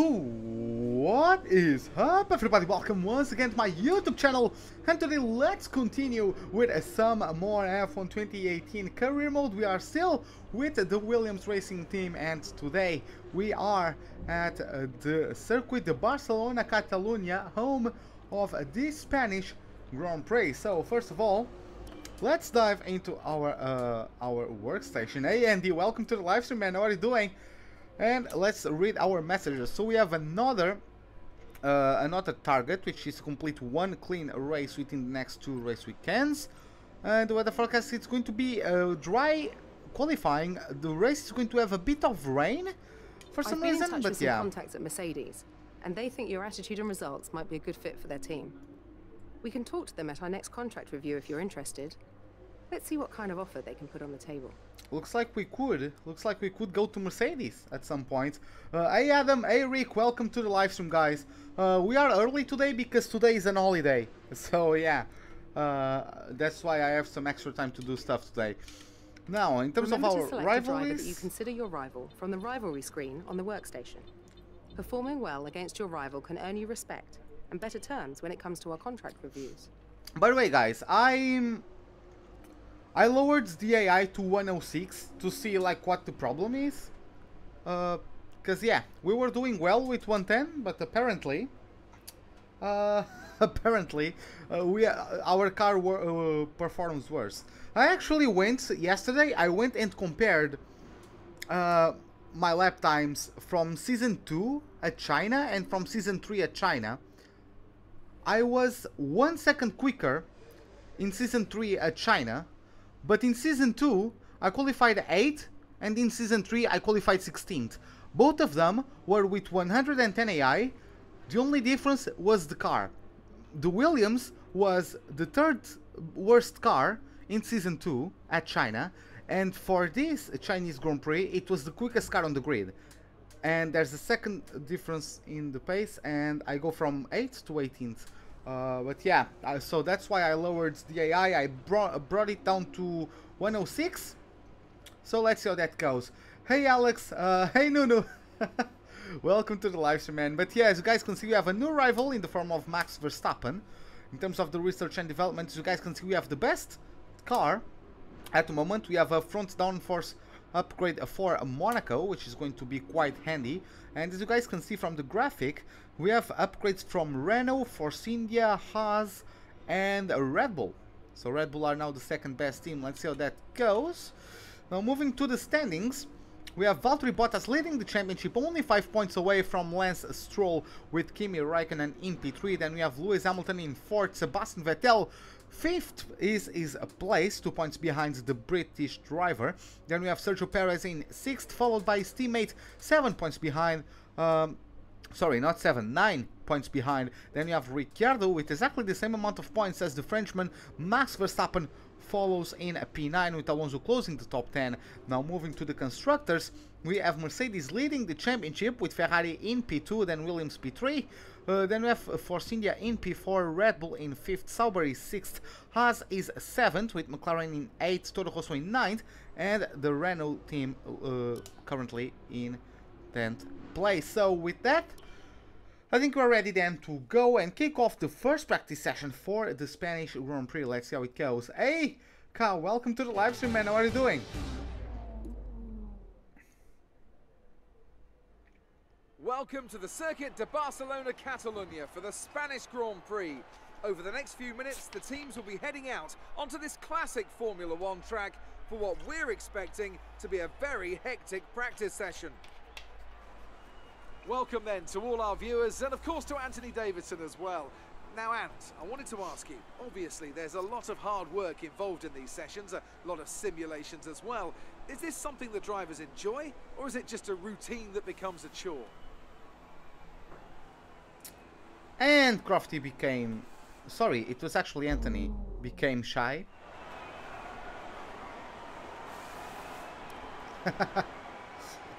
What is up, everybody? Welcome once again to my YouTube channel, and today let's continue with some more F1 2018 career mode. We are still with the Williams racing team, and today we are at the circuit de Barcelona, Catalunya, home of the Spanish Grand Prix. So first of all, let's dive into our workstation. Hey Andy, welcome to the live stream, man. How are you doing? And let's read our messages. So we have another target, which is to complete one clean race within the next 2 race weekends. And the weather forecast, it's going to be dry qualifying. The race is going to have a bit of rain for some reason, I've been in touch with some yeah. contacts at Mercedes, and they think your attitude and results might be a good fit for their team. We can talk to them at our next contract review if you're interested. Let's see what kind of offer they can put on the table. Looks like we could. Looks like we could go to Mercedes at some point. Hey Adam, hey Rick, welcome to the live stream, guys. We are early today because today is an holiday. So yeah, that's why I have some extra time to do stuff today. Now, in terms of our rivalries, you consider your rival from the rivalry screen on the workstation. Performing well against your rival can earn you respect and better terms when it comes to our contract reviews. By the way, guys, I lowered the AI to 106 to see like what the problem is, cause yeah, we were doing well with 110, but apparently, our car performs worse. I actually went yesterday. I went and compared my lap times from season 2 at China and from season 3 at China. I was 1 second quicker in season 3 at China. But in Season 2, I qualified 8th, and in Season 3, I qualified 16th. Both of them were with 110 AI. The only difference was the car. The Williams was the 3rd worst car in Season 2 at China, and for this Chinese Grand Prix, it was the quickest car on the grid. And there's a second difference in the pace, and I go from 8th to 18th. But yeah, so that's why I lowered the AI. I brought it down to 106. So let's see how that goes. Hey Alex, hey Nunu. Welcome to the live stream, man. But yeah, as you guys can see, we have a new rival in the form of Max Verstappen. In terms of the research and development, as you guys can see, we have the best car at the moment. We have a front downforce upgrade for Monaco, which is going to be quite handy. And as you guys can see from the graphic, we have upgrades from Renault, Force India, Haas, and Red Bull. So Red Bull are now the second best team. Let's see how that goes. Now moving to the standings, we have Valtteri Bottas leading the championship, only 5 points away from Lance Stroll with Kimi Raikkonen in P3. Then we have Lewis Hamilton in 4th, Sebastian Vettel 5th is his place, 2 points behind the British driver. Then we have Sergio Perez in 6th, followed by his teammate 7 points behind. Sorry, not 7, 9 points behind. Then we have Ricciardo with exactly the same amount of points as the Frenchman. Max Verstappen follows in P9 with Alonso closing the top 10. Now moving to the constructors, we have Mercedes leading the championship with Ferrari in P2, then Williams P3. Then we have Force India in P4, Red Bull in 5th, Sauber is 6th, Haas is 7th with McLaren in 8th, Toro Rosso in 9th, and the Renault team currently in 10th place. So with that, I think we're ready then to go and kick off the first practice session for the Spanish Grand Prix. Let's see how it goes. Hey, Kyle, welcome to the live stream, man. How are you doing? Welcome to the Circuit de Barcelona, Catalunya for the Spanish Grand Prix. Over the next few minutes, the teams will be heading out onto this classic Formula One track for what we're expecting to be a very hectic practice session. Welcome then to all our viewers, and of course to Anthony Davidson as well. Now Ant, I wanted to ask you, obviously there's a lot of hard work involved in these sessions, a lot of simulations as well. Is this something the drivers enjoy, or is it just a routine that becomes a chore? And Crofty became... Sorry, it was actually Anthony. Became shy.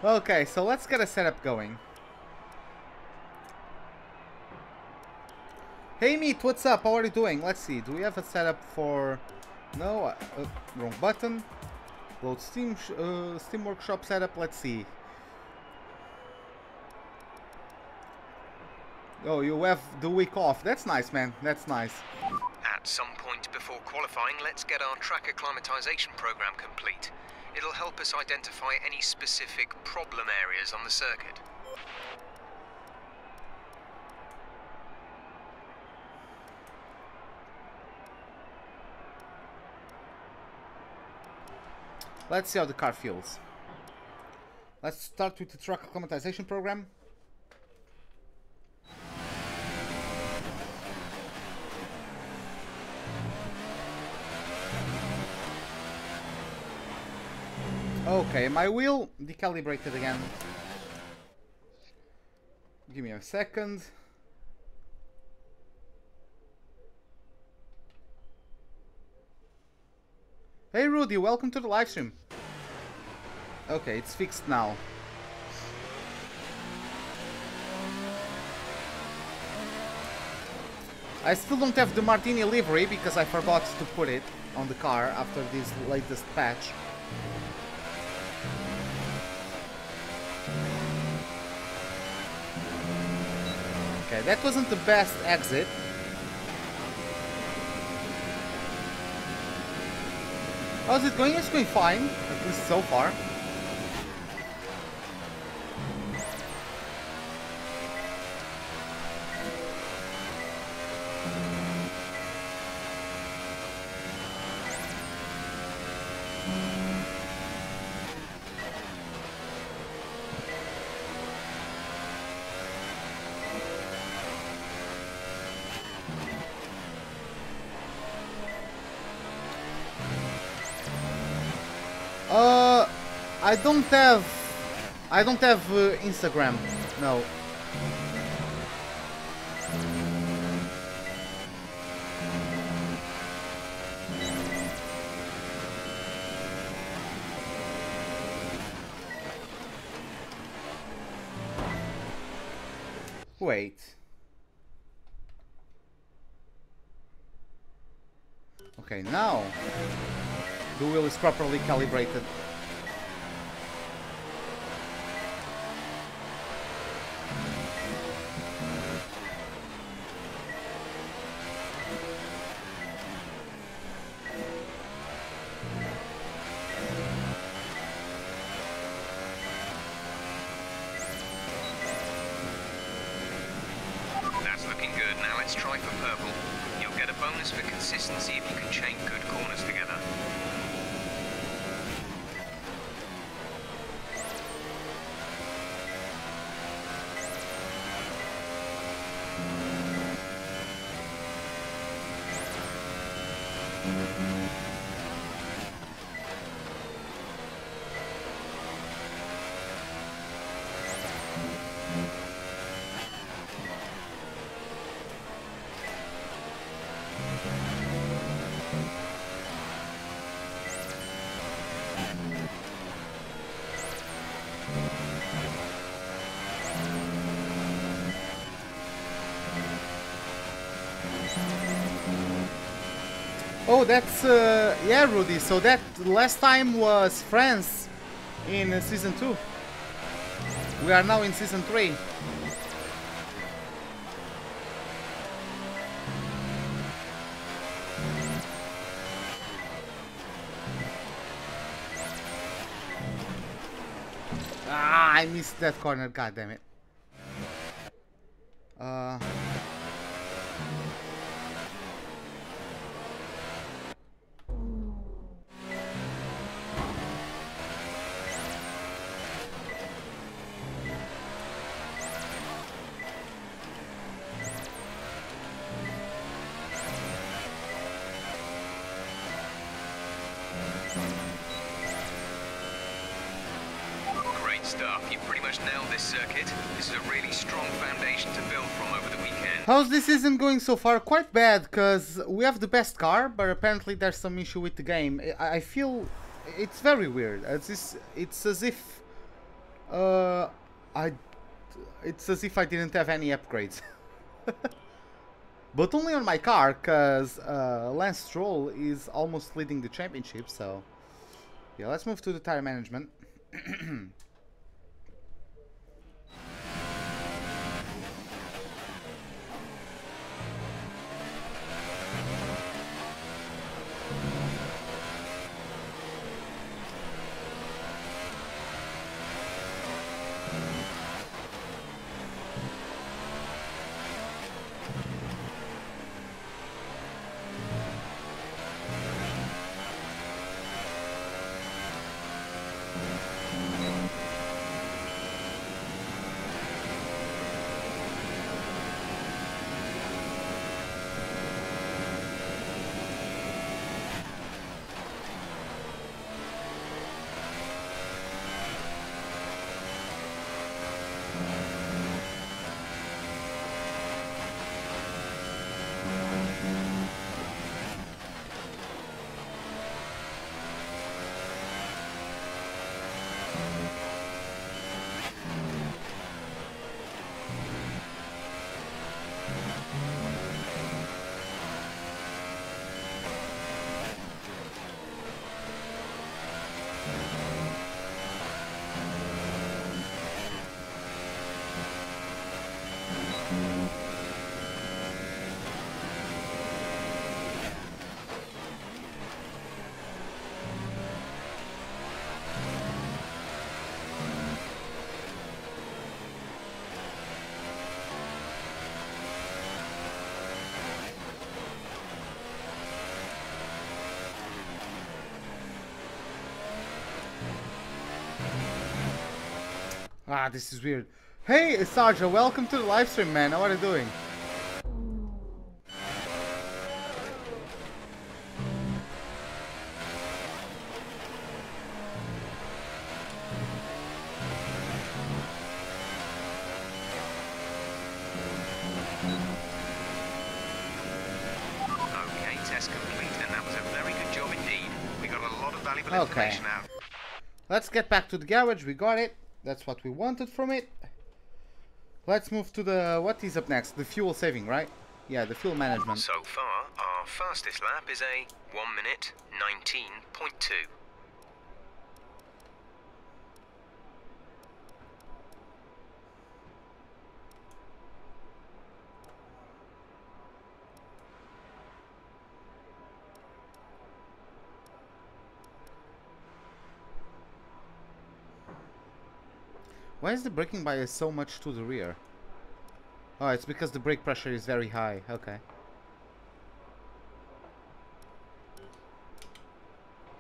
Okay, so let's get a setup going. Hey Meat, what's up? How are you doing? Let's see, do we have a setup for... No, wrong button. Load Steam Workshop setup, let's see. Oh, you have the week off. That's nice, man. That's nice. At some point before qualifying, let's get our track acclimatization program complete. It'll help us identify any specific problem areas on the circuit. Let's see how the car feels. Let's start with the track acclimatization program. Okay, my wheel decalibrated again. Give me a second. Hey Rudy, welcome to the live stream. Okay, it's fixed now. I still don't have the Martini livery because I forgot to put it on the car after this latest patch. Okay, that wasn't the best exit. How's it going? It's going fine, at least so far. I don't have Instagram. No. Wait. Okay, now the wheel is properly calibrated. That's looking good. Now let's try for purple. You'll get a bonus for consistency if you can chain good corners together. Oh, that's yeah, Rudy. So that last time was France in season 2. We are now in season 3. Ah, I missed that corner. God damn it. Stuff. You've pretty much nailed this circuit. This is a really strong foundation to build from over the weekend. How's this season going so far? Quite bad, because we have the best car, but apparently there's some issue with the game. I feel it's very weird. It's as if it's as if I didn't have any upgrades. But only on my car, because Lance Stroll is almost leading the championship. So yeah, let's move to the tire management. Ah, this is weird. Hey, Sarja, welcome to the live stream, man. How are you doing? Okay, test complete, and that was a very good job indeed. We got a lot of valuable information out. Let's get back to the garage. We got it. That's what we wanted from it. Let's move to the... What is up next? The fuel saving, right? Yeah, the fuel management. So far, our fastest lap is a 1 minute 19.2. Why is the braking bias so much to the rear? Oh, it's because the brake pressure is very high. Okay.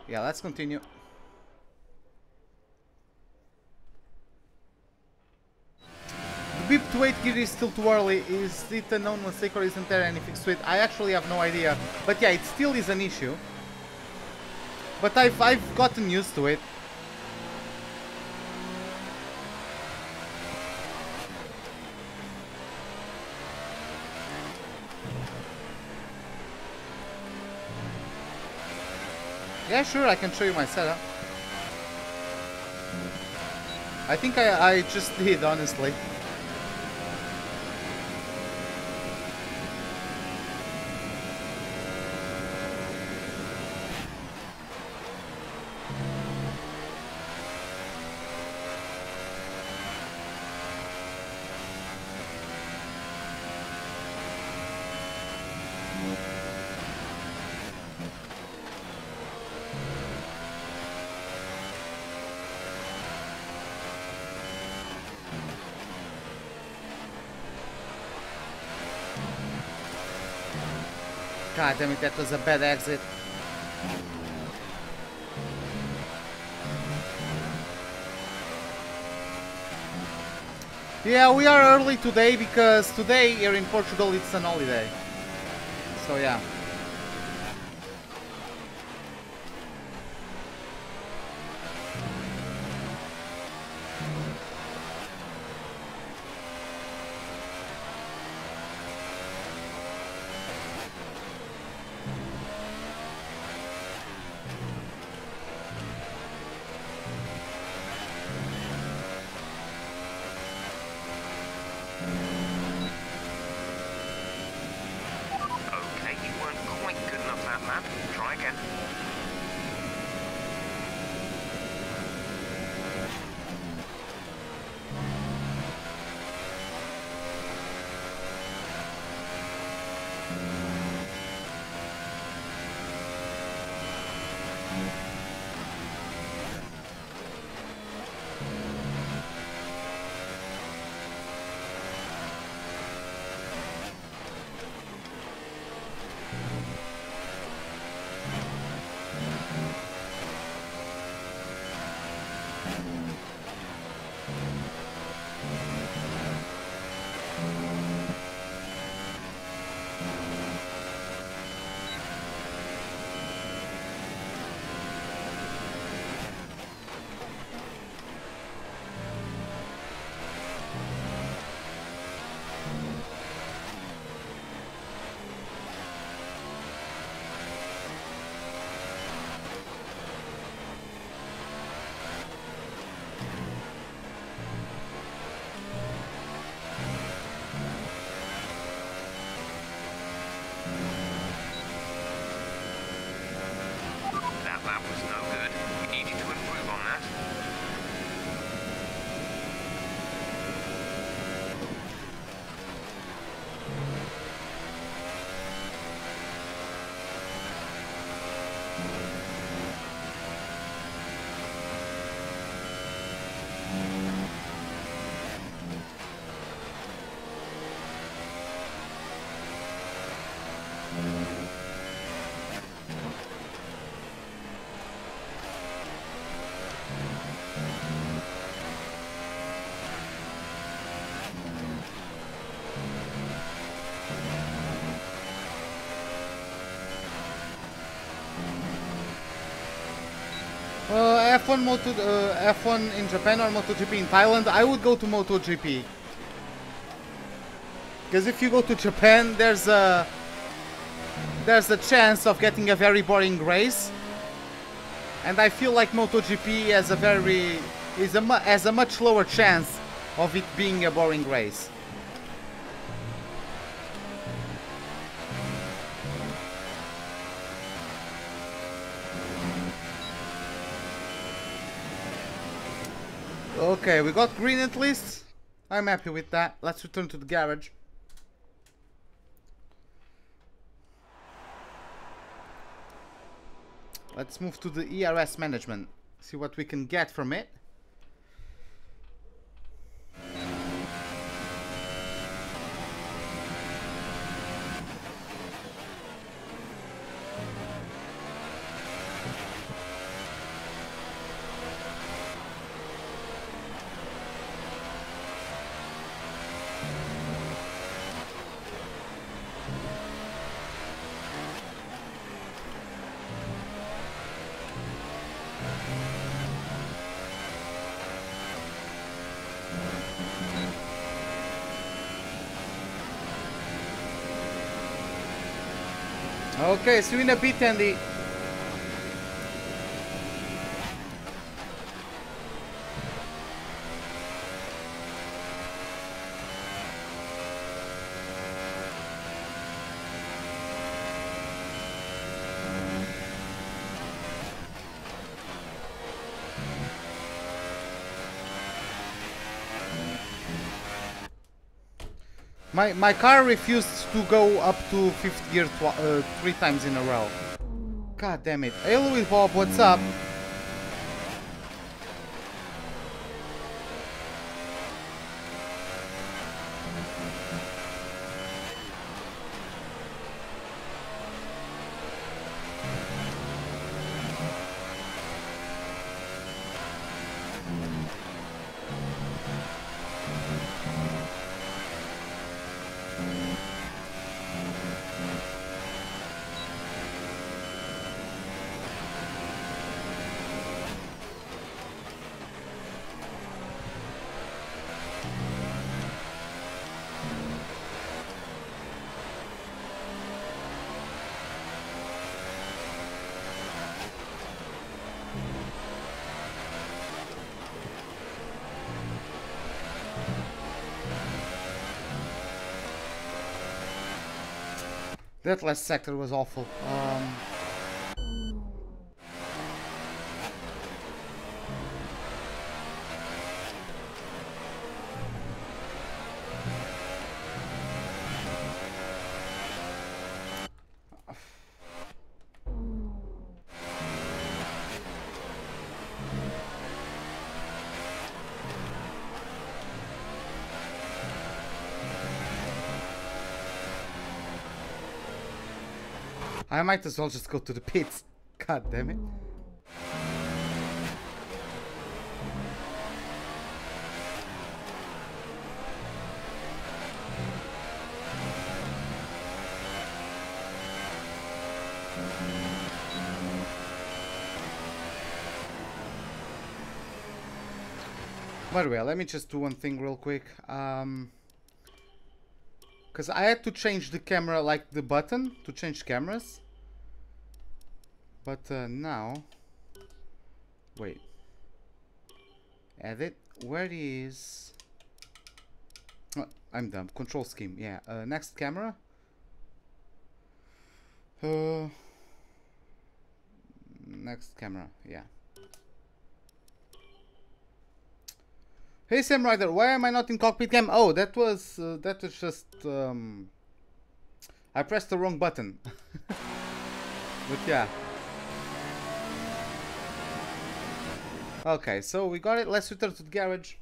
Yeah, let's continue. The beep to 8 gear is still too early. Is it a known mistake or isn't there anything to it? I actually have no idea. But yeah, it still is an issue. But I've gotten used to it. Yeah, sure, I can show you my setup. I think I just did, honestly. God damn it, that was a bad exit. Yeah, we are early today because today here in Portugal it's an holiday. So yeah. F1 in Japan or MotoGP in Thailand, I would go to MotoGP. Because if you go to Japan, there's a chance of getting a very boring race, and I feel like MotoGP has a much lower chance of it being a boring race. Okay, we got green at least. I'm happy with that. Let's return to the garage. Let's move to the ERS management. See what we can get from it. Okay, see you in a bit, Andy. My car refused to go up to 5th gear 3 times in a row. God damn it. Hey Louis Bob, what's up? That last sector was awful. I might as well just go to the pits. God damn it. By the way, let me just do one thing real quick. Because I had to change the camera, like the button to change cameras. But now... Wait. Edit. Where is... Oh, I'm dumb. Control scheme. Yeah. Next camera. Next camera. Yeah. Hey Sam Rider, why am I not in cockpit cam? Oh, that was just I pressed the wrong button. But yeah. Okay, so we got it. Let's return to the garage.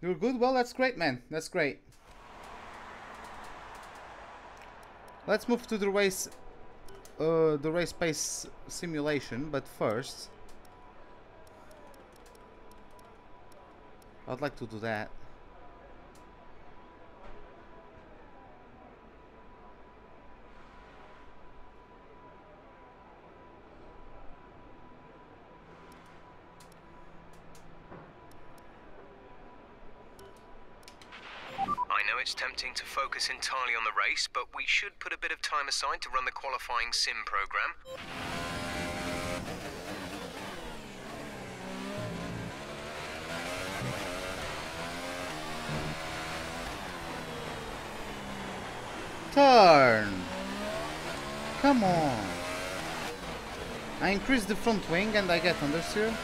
You're good? Well, that's great, man. That's great. Let's move to the race pace simulation, but first I'd like to do that. it's tempting to focus entirely on the race, but we should put a bit of time aside to run the qualifying sim program. Turn! Come on! I increase the front wing and I get understeer.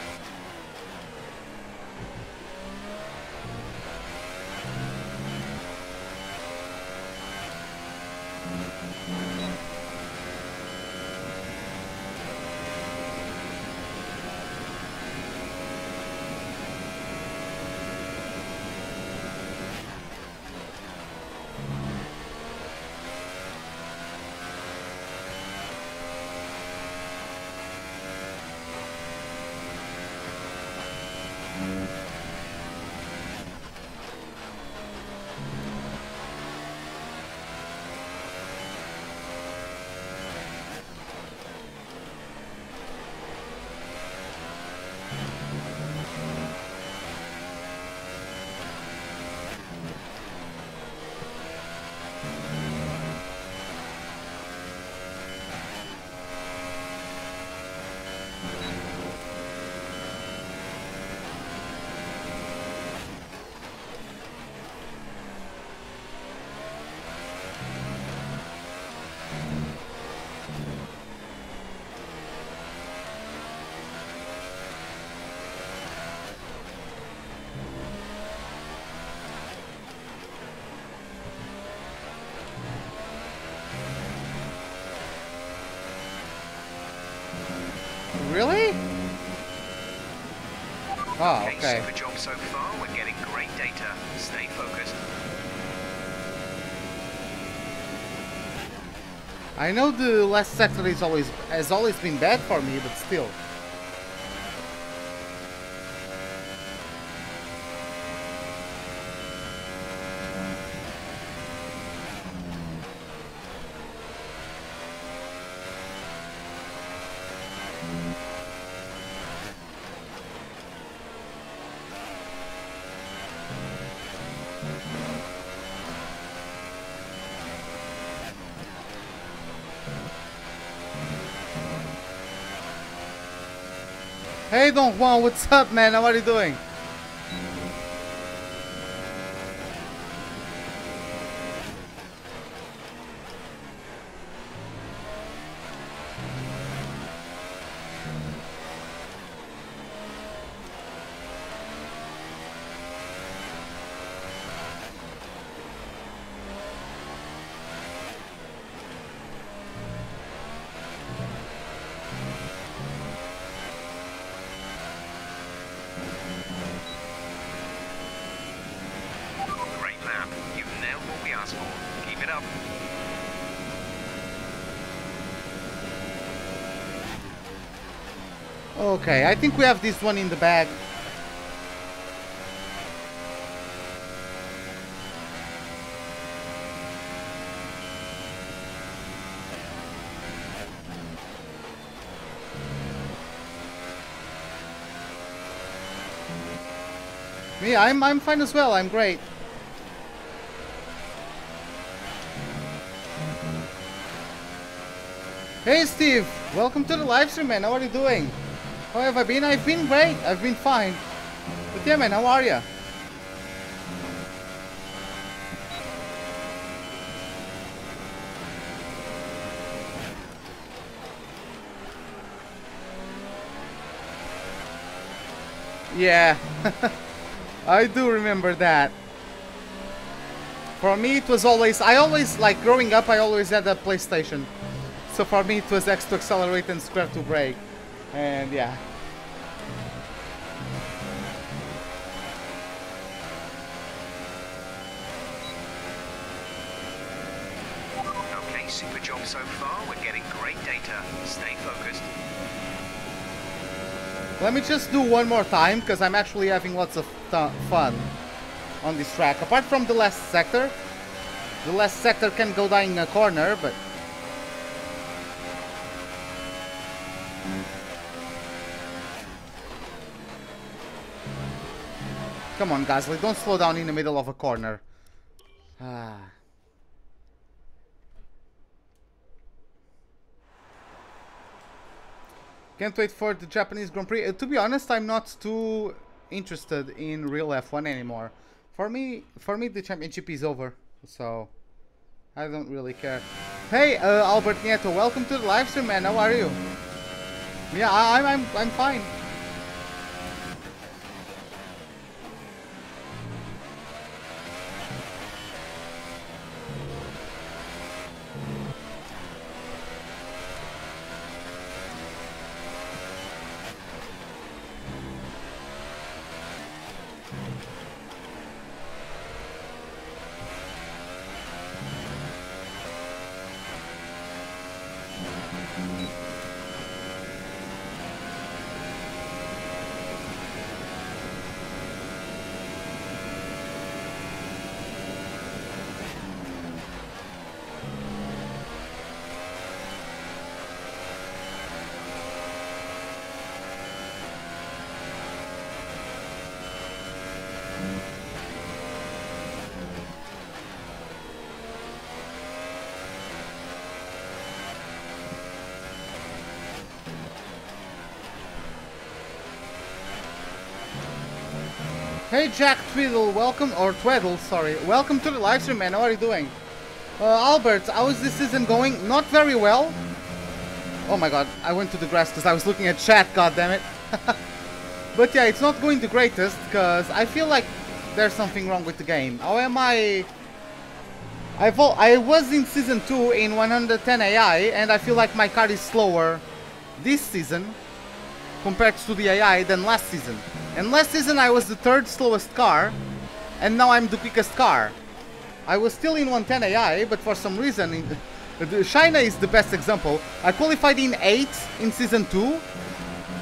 Really? Oh, okay. Super job so far. We're getting great data. Stay focused. I know the last sector has always been bad for me, but still. Hey Don Juan, what's up, man? How are you doing? Okay, I think we have this one in the bag. Yeah, I'm fine as well. I'm great. Hey Steve, welcome to the live stream, man. How are you doing? How have I been? I've been great. I've been fine. But yeah, man, how are you? Yeah, I do remember that. For me, it was always, like growing up, I always had a PlayStation. So for me, it was X to accelerate and square to brake. And yeah. Okay, super job so far. We're getting great data. Stay focused. Let me just do one more time, because I'm actually having lots of fun on this track. Apart from the last sector. The last sector can go down in a corner, but... Come on, Gasly, don't slow down in the middle of a corner. Ah. Can't wait for the Japanese Grand Prix. To be honest, I'm not too interested in real F1 anymore. For me, the championship is over, so I don't really care. Hey, Albert Nieto, welcome to the live stream, man. How are you? Yeah, I'm fine. Hey Jack Tweedle, welcome, or Tweddle, sorry. Welcome to the live stream, man. How are you doing? Albert, how is this season going? Not very well. Oh my god, I went to the grass because I was looking at chat, god damn it. But yeah, it's not going the greatest because I feel like there's something wrong with the game. How am I was in season 2 in 110 AI and I feel like my car is slower this season compared to the AI than last season. And last season I was the 3rd slowest car, and now I'm the quickest car. I was still in 110 AI, but for some reason, China is the best example. I qualified in 8th in season 2,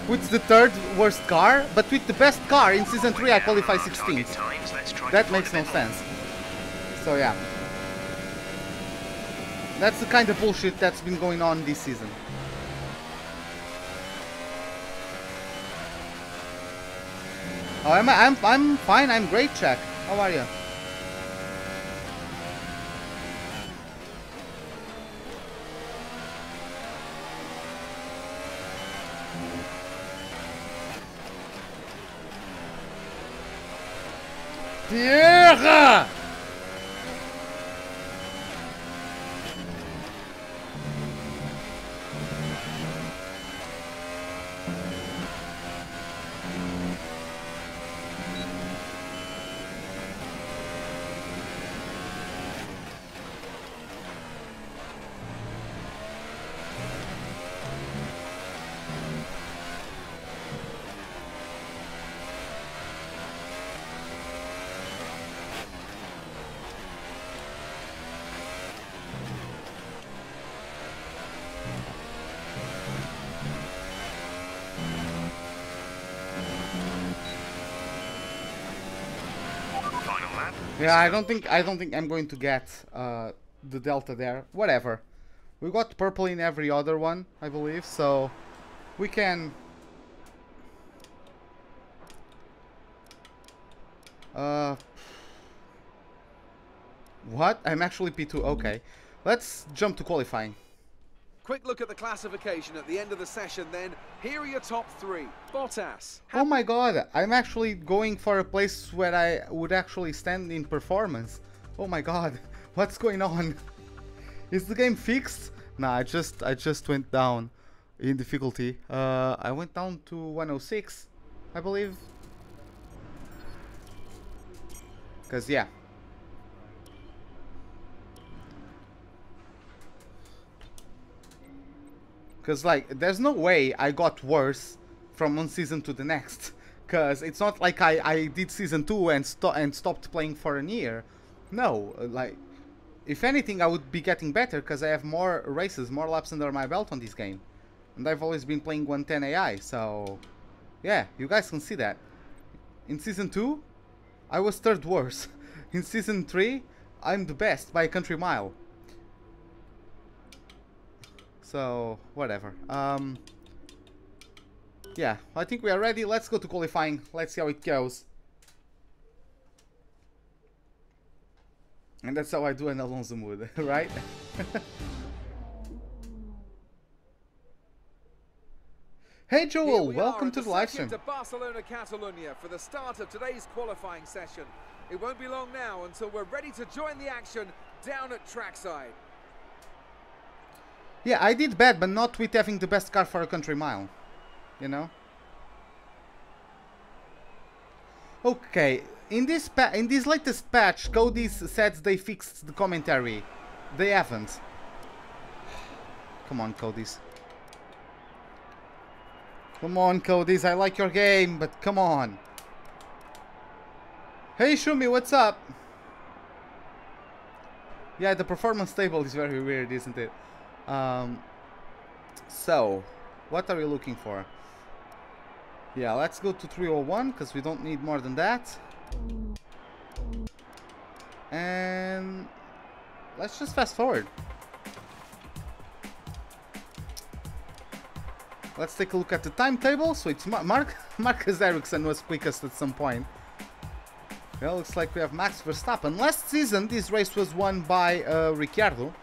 with the 3rd worst car, but with the best car in season 3 I qualified 16th. That makes no sense. So yeah. That's the kind of bullshit that's been going on this season. Oh, I'm fine. I'm great, Jack. How are you? Tierra! Yeah, I don't think I'm going to get the Delta there. Whatever. We got purple in every other one, I believe, so we can what? I'm actually P2. Okay. Let's jump to qualifying. Quick look at the classification at the end of the session then. Here are your top 3. Bottas. Oh my god, I'm actually going for a place where I would actually stand in performance. Oh my god, what's going on? Is the game fixed? Nah, I just went down in difficulty. I went down to 106, I believe. Cause yeah. Because, like, there's no way I got worse from one season to the next. Because it's not like I did season 2 and stopped playing for a year. No, like, if anything, I would be getting better because I have more races, more laps under my belt on this game. And I've always been playing 110 AI, so... yeah, you guys can see that. In season 2, I was 3rd worst. In season 3, I'm the best by a country mile. So, whatever. Yeah, I think we are ready. Let's go to qualifying. Let's see how it goes. And that's how I do an Alonso mood, right? Hey Joel, welcome to the live stream. To Barcelona, Catalonia for the start of today's qualifying session. It won't be long now until we're ready to join the action down at trackside. Yeah, I did bad, but not with having the best car for a country mile. You know? Okay, in this latest patch, Cody's said they fixed the commentary. They haven't. Come on, Cody's. Come on, Cody's. I like your game, but come on. Hey, Shumi, what's up? Yeah, the performance table is very weird, isn't it? So, what are we looking for? Yeah, let's go to 301, because we don't need more than that. And let's just fast forward. Let's take a look at the timetable. So it's Marcus Ericsson was quickest at some point. Well, looks like we have Max Verstappen. Last season, this race was won by Ricciardo.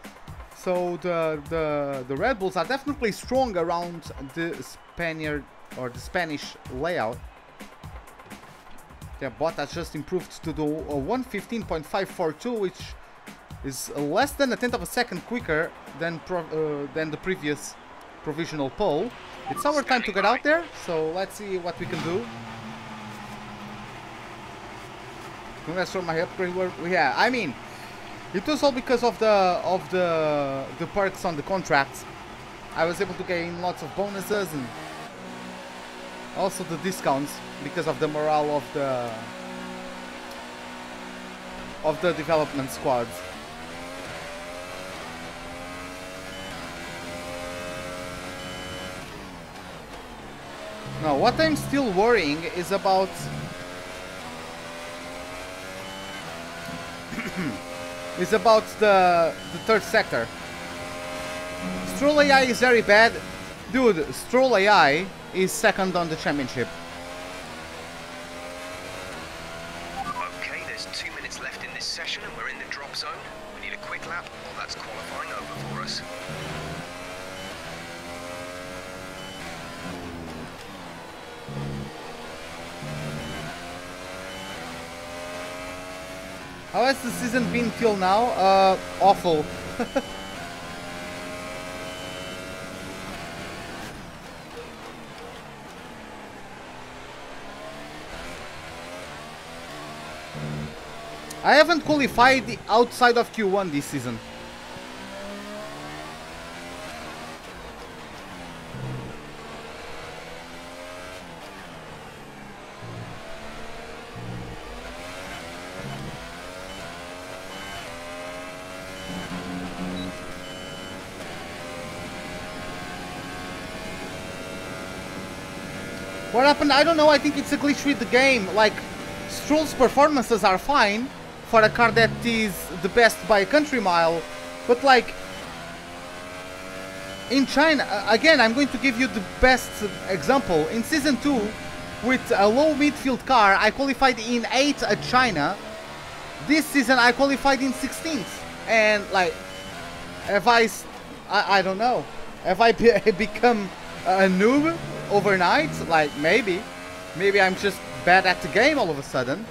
So the Red Bulls are definitely strong around the Spaniard or the Spanish layout. Yeah, Bottas just improved to the 1:15.542, which is less than a tenth of a second quicker than the previous provisional pole. It's our time to get out there, so let's see what we can do. Congrats for my upgrade work. Yeah, I mean, it was all because of the perks on the contracts. I was able to gain lots of bonuses and also the discounts because of the morale of the development squads. Now, what I'm still worrying is about the third sector. Stroll AI is very bad. Dude, Stroll AI is second on the championship. Okay, there's 2 minutes left in this session and we're in the drop zone. We need a quick lap, or that's qualifying over for us. How has the season been till now? Awful. I haven't qualified outside of Q1 this season. What happened? I don't know. I think it's a glitch with the game. Like, Stroll's performances are fine for a car that is the best by a country mile, but like in China, again, I'm going to give you the best example. In Season 2, with a low midfield car, I qualified in 8th at China. This season, I qualified in 16th. And like, have I don't know, have I become a noob overnight? Like, maybe I'm just bad at the game all of a sudden.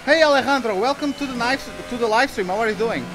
Hey Alejandro, welcome to the live stream. How are you doing?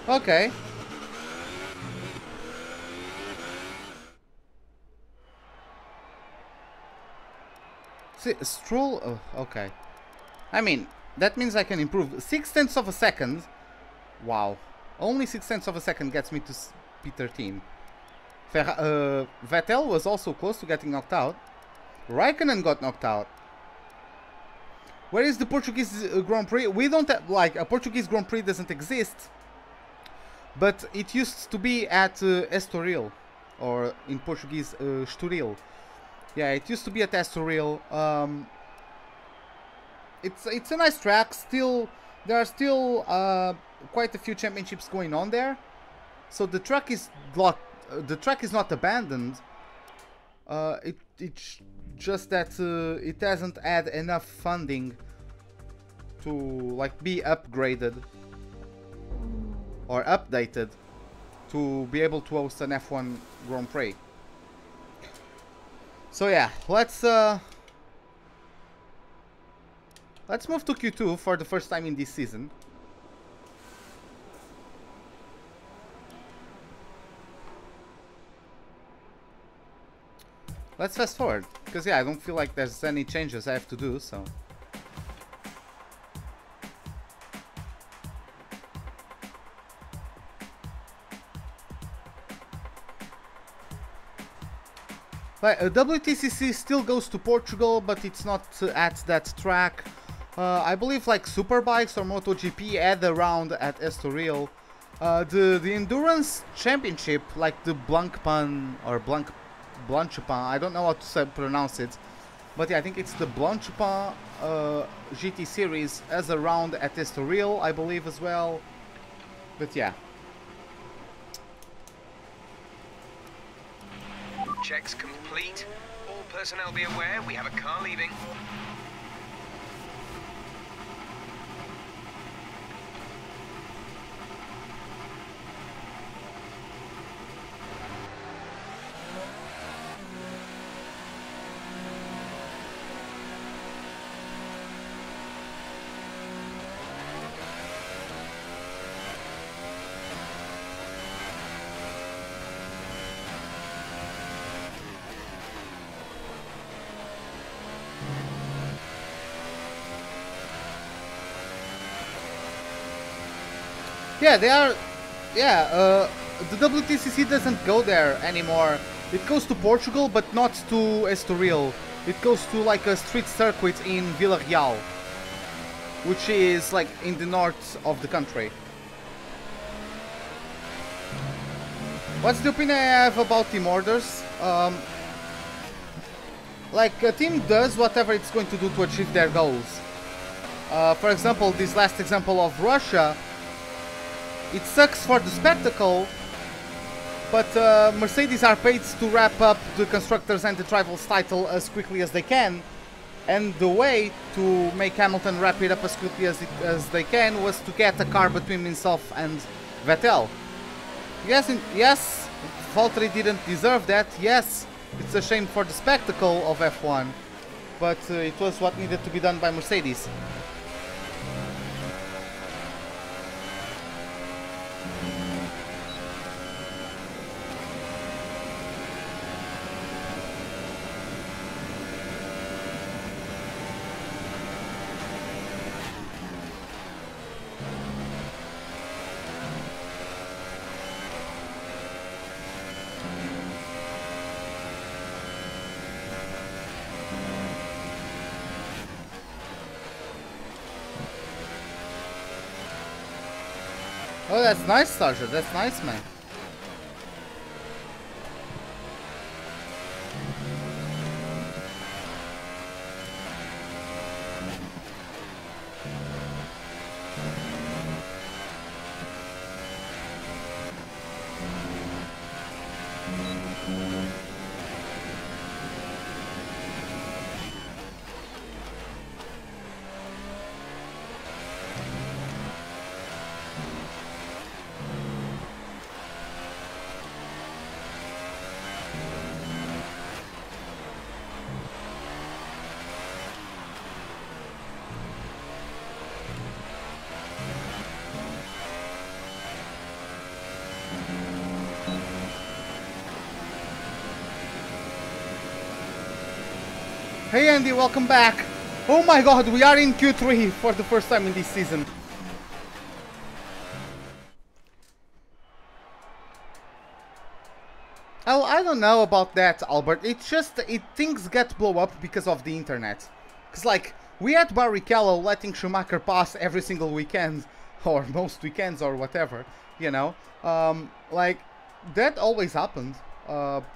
Okay. See, Stroll... Oh, okay. I mean, that means I can improve 0.6 of a second. Wow. Only 0.6 of a second gets me to P13. Vettel was also close to getting knocked out. Raikkonen got knocked out. Where is the Portuguese Grand Prix? We don't have, like, a Portuguese Grand Prix doesn't exist, but it used to be at Estoril, or in Portuguese, Estoril. Yeah, it used to be at Estoril. It's a nice track. Still, there are still quite a few championships going on there, so the track is not abandoned. It's just that it hasn't had enough funding to like be upgraded or updated to be able to host an F1 Grand Prix. So yeah, let's move to Q2 for the first time in this season. Let's fast forward, because yeah, I don't feel like there's any changes I have to do, so... WTCC still goes to Portugal, but it's not at that track. I believe like Superbikes or MotoGP had a round at Estoril. The Endurance Championship, like the Blancpain or Blancpain, I don't know how to pronounce it, but yeah, I think it's the Blancpain GT Series as a round at Estoril, I believe as well. But yeah. Checks complete. All personnel be aware, we have a car leaving. Yeah, they are. Yeah, the WTCC doesn't go there anymore. It goes to Portugal, but not to Estoril. It goes to like a street circuit in Villarreal, which is like in the north of the country. What's the opinion I have about team orders? Like a team does whatever it's going to do to achieve their goals. For example, this last example of Russia. It sucks for the spectacle, but Mercedes are paid to wrap up the Constructors and the Drivers title as quickly as they can, and the way to make Hamilton wrap it up as quickly as they can was to get a car between himself and Vettel. Yes, Valtteri didn't deserve that. Yes, it's a shame for the spectacle of F1, but it was what needed to be done by Mercedes. Oh, that's nice, Sergeant. That's nice, man. Hey Andy, welcome back. Oh my god, we are in Q3 for the first time in this season. Oh, I don't know about that, Albert. It's just things get blow up because of the internet. Cause like we had Barrichello letting Schumacher pass every single weekend, or most weekends, or whatever. You know, like that always happened.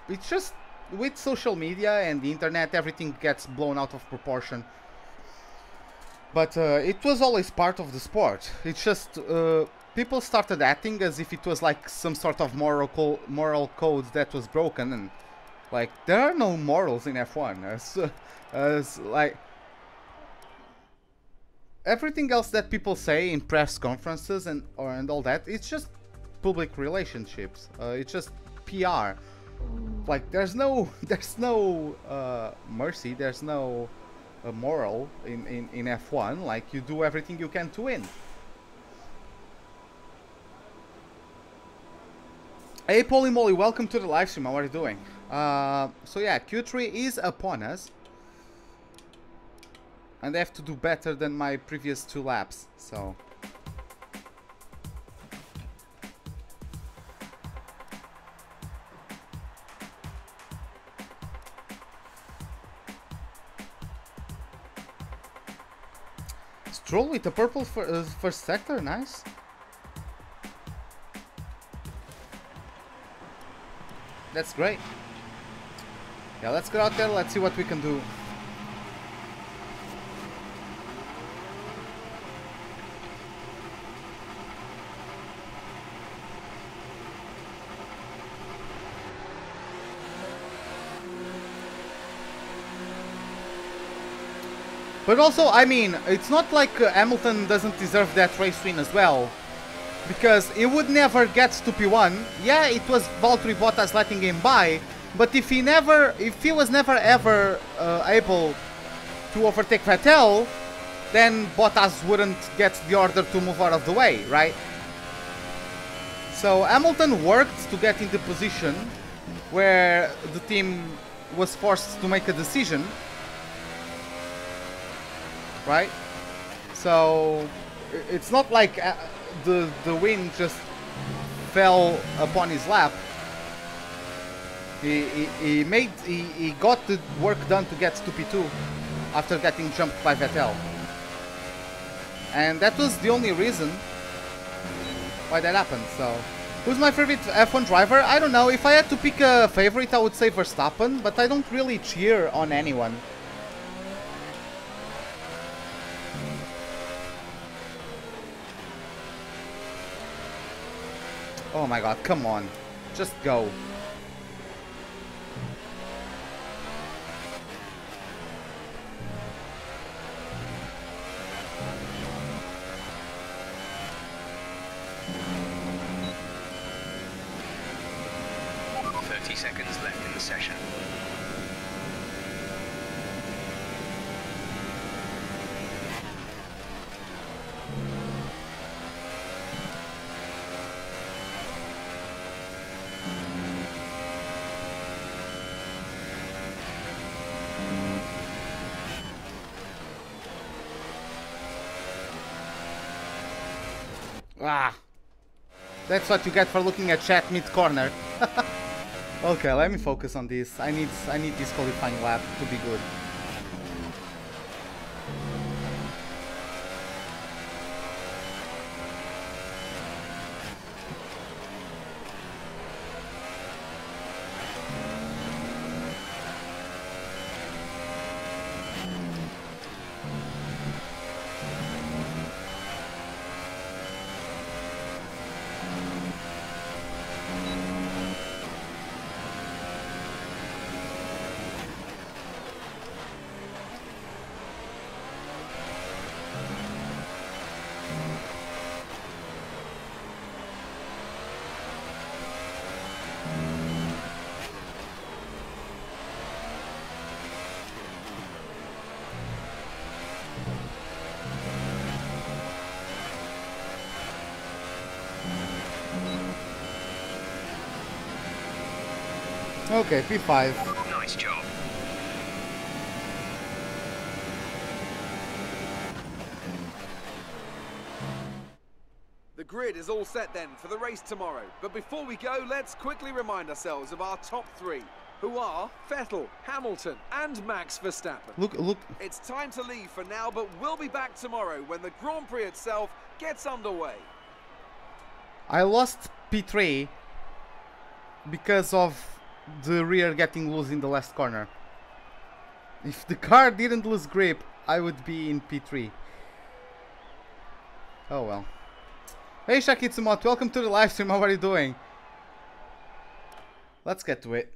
It's just with social media and the internet, everything gets blown out of proportion. But it was always part of the sport. It's just people started acting as if it was like some sort of moral code that was broken, and like there are no morals in F1. As like everything else that people say in press conferences and all that, it's just public relationships. It's just PR. Like there's no mercy. There's no moral in F1. Like you do everything you can to win. Hey Poly Molly, welcome to the live stream. How are you doing? So yeah, Q3 is upon us, and I have to do better than my previous 2 laps. So Stroll with the purple first sector, nice. That's great. Yeah, let's go out there, let's see what we can do. But also, I mean, it's not like Hamilton doesn't deserve that race win as well. Because he would never get to P1. Yeah, it was Valtteri Bottas letting him by, but if he was never ever able to overtake Vettel, then Bottas wouldn't get the order to move out of the way, right? So Hamilton worked to get into position where the team was forced to make a decision, right? So it's not like the win just fell upon his lap. He got the work done to get to P2 after getting jumped by Vettel, and that was the only reason why that happened. So who's my favorite F1 driver? I don't know. If I had to pick a favorite, I would say Verstappen, but I don't really cheer on anyone. Oh my god, come on. Just go. Seconds left in the session. Ah, that's what you get for looking at chat mid-corner. Okay, let me focus on this. I need this qualifying lap to be good. Okay, P5. Nice job. grid is all set then for the race tomorrow. But before we go, let's quickly remind ourselves of our top three, who are Vettel, Hamilton and Max Verstappen. Look. It's time to leave for now, but we'll be back tomorrow when the Grand Prix itself gets underway. I lost P3 because of the rear getting loose in the last corner. If the car didn't lose grip, I would be in P3. Oh well. Hey Shakitsumot, welcome to the live stream. How are you doing? Let's get to it.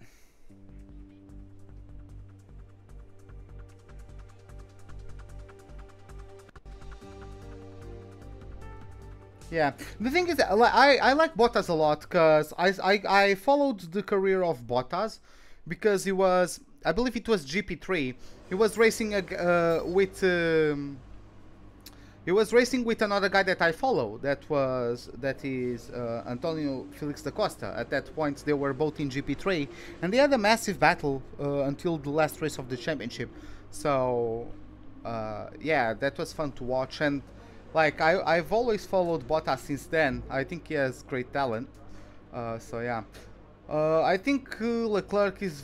Yeah, the thing is, I like Bottas a lot because I followed the career of Bottas because he was, I believe it was GP3. He was racing with another guy that I follow. That is Antonio Felix da Costa. At that point, they were both in GP3, and they had a massive battle until the last race of the championship. So yeah, that was fun to watch. And like I've always followed Bottas since then. I think he has great talent. So yeah, I think Leclerc is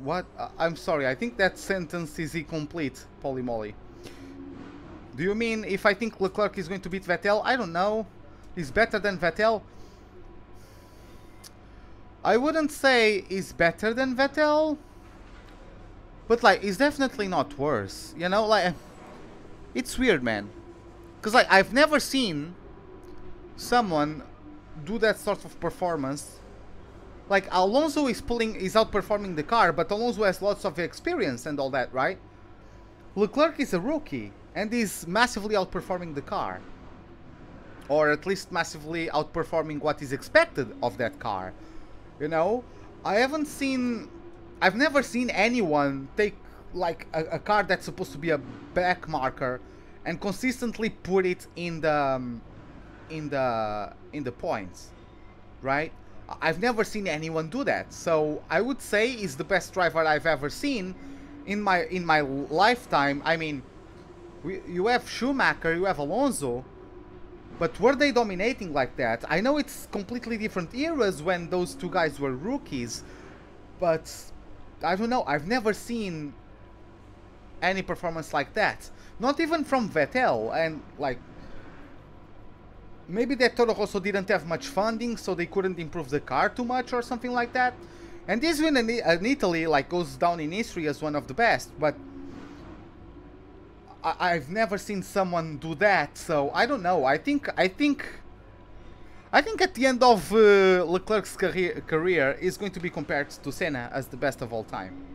what? I'm sorry. I think that sentence is incomplete. Poly moly. Do you mean if I think Leclerc is going to beat Vettel? I don't know. He's better than Vettel. I wouldn't say he's better than Vettel, but like he's definitely not worse. You know, like it's weird, man. Because like I've never seen someone do that sort of performance. Like Alonso is outperforming the car, but Alonso has lots of experience and all that, right? Leclerc is a rookie and is massively outperforming the car, or at least massively outperforming what is expected of that car. You know, I've never seen anyone take like a car that's supposed to be a back marker and consistently put it in the points, right? I've never seen anyone do that. So I would say he's the best driver I've ever seen in my lifetime. I mean, you have Schumacher, you have Alonso, but were they dominating like that? I know it's completely different eras when those two guys were rookies, but I don't know. I've never seen any performance like that. Not even from Vettel. And like, maybe that Toro Rosso didn't have much funding, so they couldn't improve the car too much or something like that. And this win in Italy like goes down in history as one of the best, but I've never seen someone do that. So I don't know. I think at the end of Leclerc's career is going to be compared to Senna as the best of all time.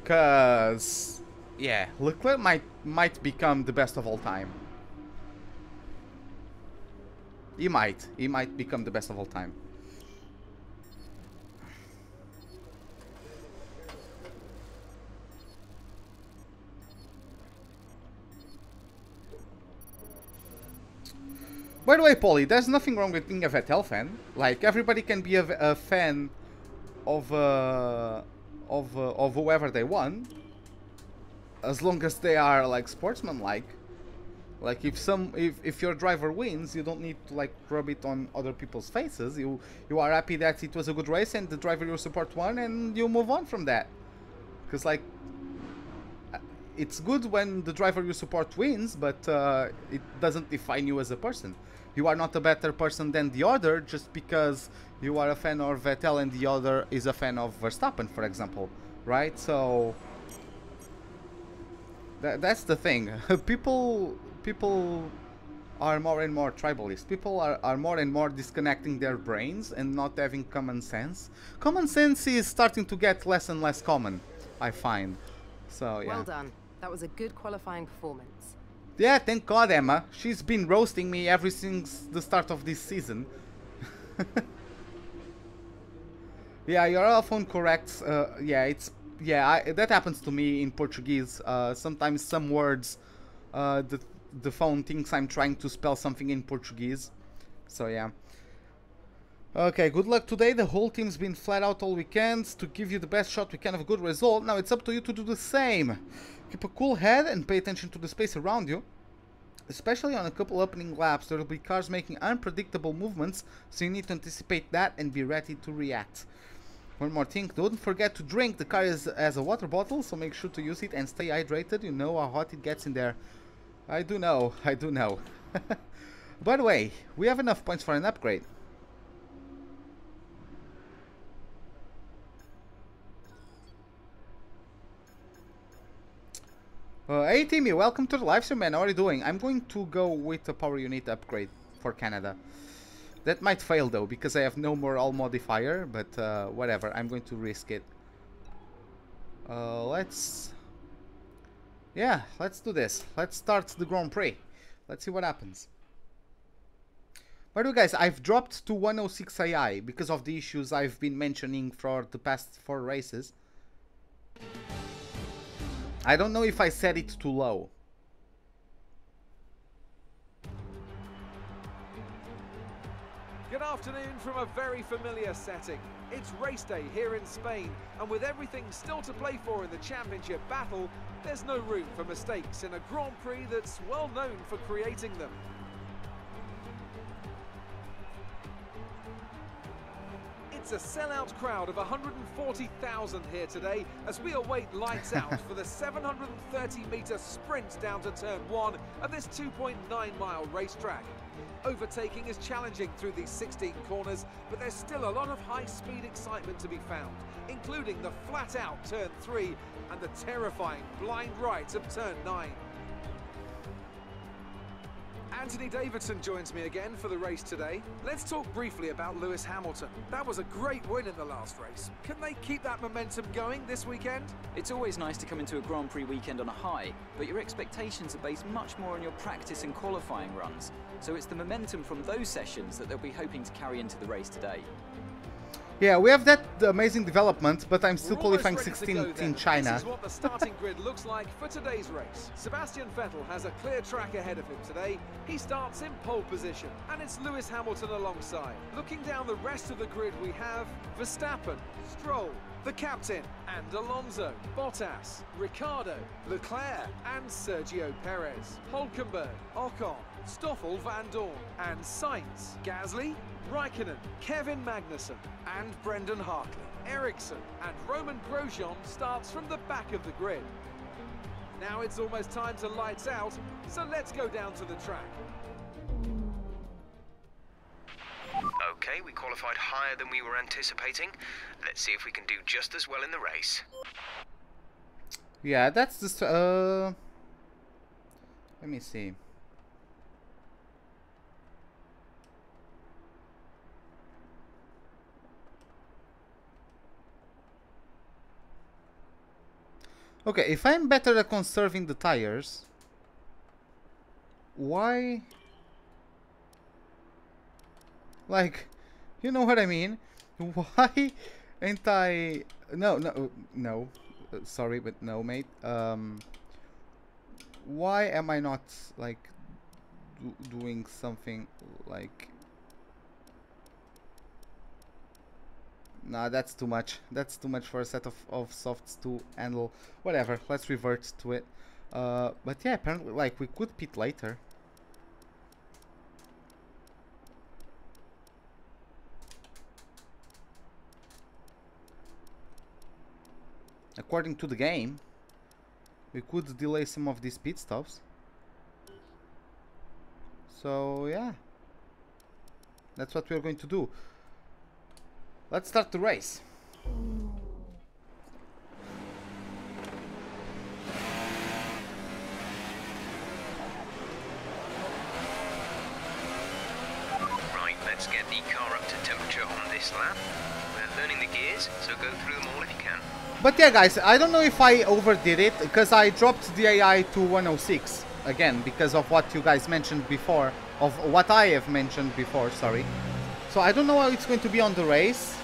Cause yeah, Leclerc might become the best of all time. He might become the best of all time. By the way, Polly, there's nothing wrong with being a Vettel fan. Like, everybody can be a fan of whoever they want, as long as they are like sportsmanlike. Like if your driver wins, you don't need to like rub it on other people's faces. You are happy that it was a good race and the driver you support won, and you move on from that. Because like, it's good when the driver you support wins, but it doesn't define you as a person. You are not a better person than the other just because you are a fan of Vettel and the other is a fan of Verstappen, for example, right? So that's the thing. People are more and more tribalist. People are more and more disconnecting their brains and not having common sense. Common sense is starting to get less and less common, I find. So yeah. Well done. That was a good qualifying performance. Yeah, thank God, Emma. She's been roasting me ever since the start of this season. Yeah, you're often correct. That happens to me in Portuguese. Sometimes some words, the phone thinks I'm trying to spell something in Portuguese. So yeah. Okay, good luck today. The whole team's been flat out all weekend to give you the best shot we can of a good result. Now it's up to you to do the same. Keep a cool head and pay attention to the space around you. Especially on a couple opening laps, there will be cars making unpredictable movements, so you need to anticipate that and be ready to react. One more thing, don't forget to drink. The car is as a water bottle, so make sure to use it and stay hydrated. You know how hot it gets in there. I do know, I do know. By the way, we have enough points for an upgrade. Hey Timmy, welcome to the live stream, man. How are you doing? I'm going to go with a power unit upgrade for Canada. That might fail though, because I have no more all modifier, but whatever, I'm going to risk it. Let's do this. Let's start the Grand Prix. Let's see what happens. By the way guys, I've dropped to 106 AI because of the issues I've been mentioning for the past 4 races. I don't know if I set it too low. Good afternoon from a very familiar setting. It's race day here in Spain, and with everything still to play for in the championship battle, there's no room for mistakes in a Grand Prix that's well known for creating them. It's a sellout crowd of 140,000 here today as we await lights out for the 730-metre sprint down to turn 1 of this 2.9-mile racetrack. Overtaking is challenging through these 16 corners, but there's still a lot of high-speed excitement to be found, including the flat-out turn 3 and the terrifying blind right of turn 9. Anthony Davidson joins me again for the race today. Let's talk briefly about Lewis Hamilton. That was a great win in the last race. Can they keep that momentum going this weekend? It's always nice to come into a Grand Prix weekend on a high, but your expectations are based much more on your practice and qualifying runs. So it's the momentum from those sessions that they'll be hoping to carry into the race today. Yeah, we have that amazing development, but I'm still We're qualifying almost ready to 16th go in then. China. This is what the starting grid looks like for today's race. Sebastian Vettel has a clear track ahead of him today. He starts in pole position, and it's Lewis Hamilton alongside. Looking down the rest of the grid, we have Verstappen, Stroll, the captain, and Alonso, Bottas, Ricciardo, Leclerc, and Sergio Perez, Hulkenberg, Ocon, Stoffel Van Dorn, and Sainz, Gasly, Raikkonen, Kevin Magnussen, and Brendan Hartley. Ericsson and Roman Grosjean starts from the back of the grid. Now it's almost time to lights out, so let's go down to the track. Okay, we qualified higher than we were anticipating. Let's see if we can do just as well in the race. Yeah, that's the... let me see. Okay, if I'm better at conserving the tires, why? Like, you know what I mean? Why ain't I? No. Sorry, but no, mate. Why am I not like doing something like? Nah, that's too much. That's too much for a set of softs to handle. Whatever, let's revert to it. But yeah, apparently, like, we could pit later. According to the game, we could delay some of these pit stops. So yeah, that's what we're going to do. Let's start the race. Right, let's get the car up to temperature on this lap. We're learning the gears, so go through them all if you can. But yeah, guys, I don't know if I overdid it, because I dropped the AI to 106 again, because of what you guys mentioned before, of what I have mentioned before, sorry. So I don't know how it's going to be on the race.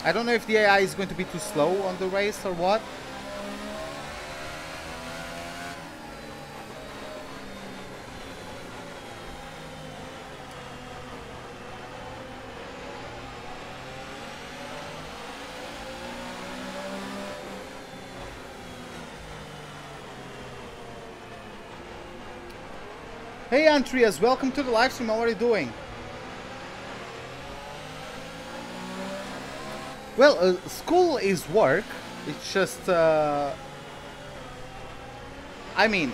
I don't know if the AI is going to be too slow on the race or what. Hey Andreas, welcome to the live stream. How are you doing? Well, school is work. It's just, I mean,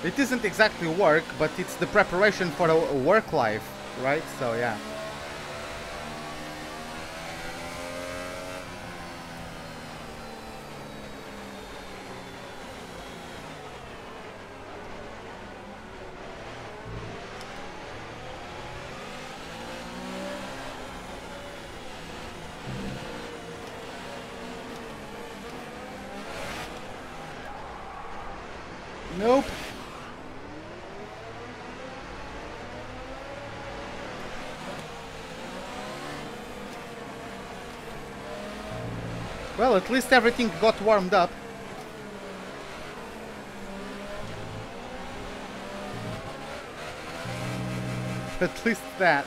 it isn't exactly work, but it's the preparation for a work life, right? So yeah. Nope. Well, at least everything got warmed up. At least that.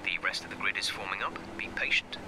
The rest of the grid is forming up. Be patient.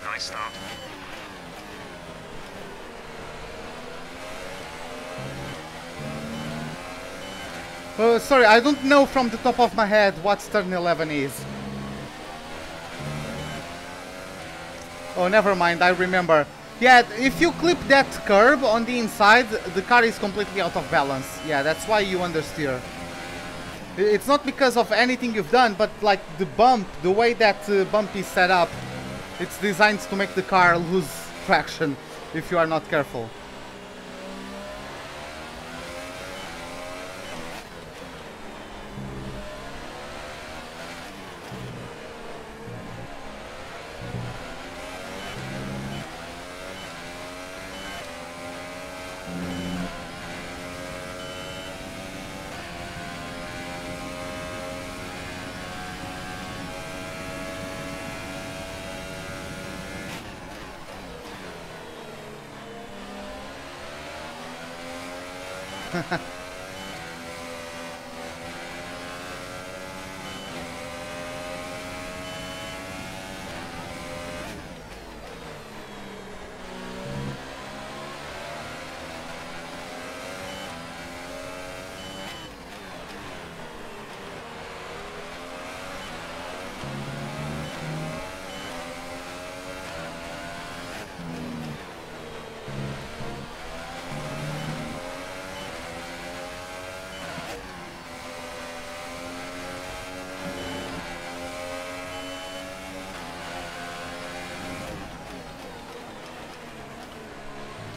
Nice start. Sorry, I don't know from the top of my head what turn 11 is. Oh, never mind, I remember. Yeah, if you clip that curb on the inside, the car is completely out of balance. Yeah, that's why you understeer. It's not because of anything you've done, but like the bump, the way that bump is set up, it's designed to make the car lose traction if you are not careful.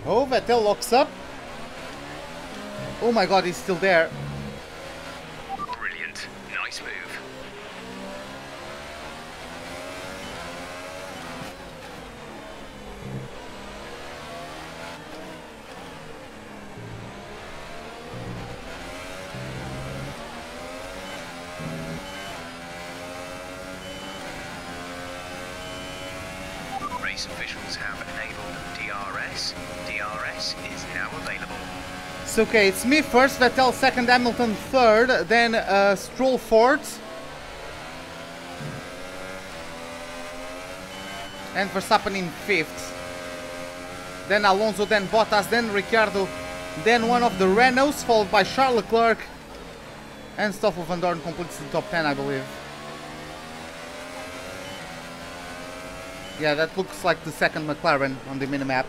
Oh, Vettel locks up. Oh my god, he's still there. Brilliant. Nice move. Race officials have enabled DRS. DRS is now available. So, okay, it's me first, Vettel second, Hamilton third, then Stroll fourth. And Verstappen in fifth. Then Alonso, then Bottas, then Ricciardo, then one of the Renaults, followed by Charles Leclerc. And Stoffel van Dorn completes the top 10, I believe. Yeah, that looks like the second McLaren on the minimap.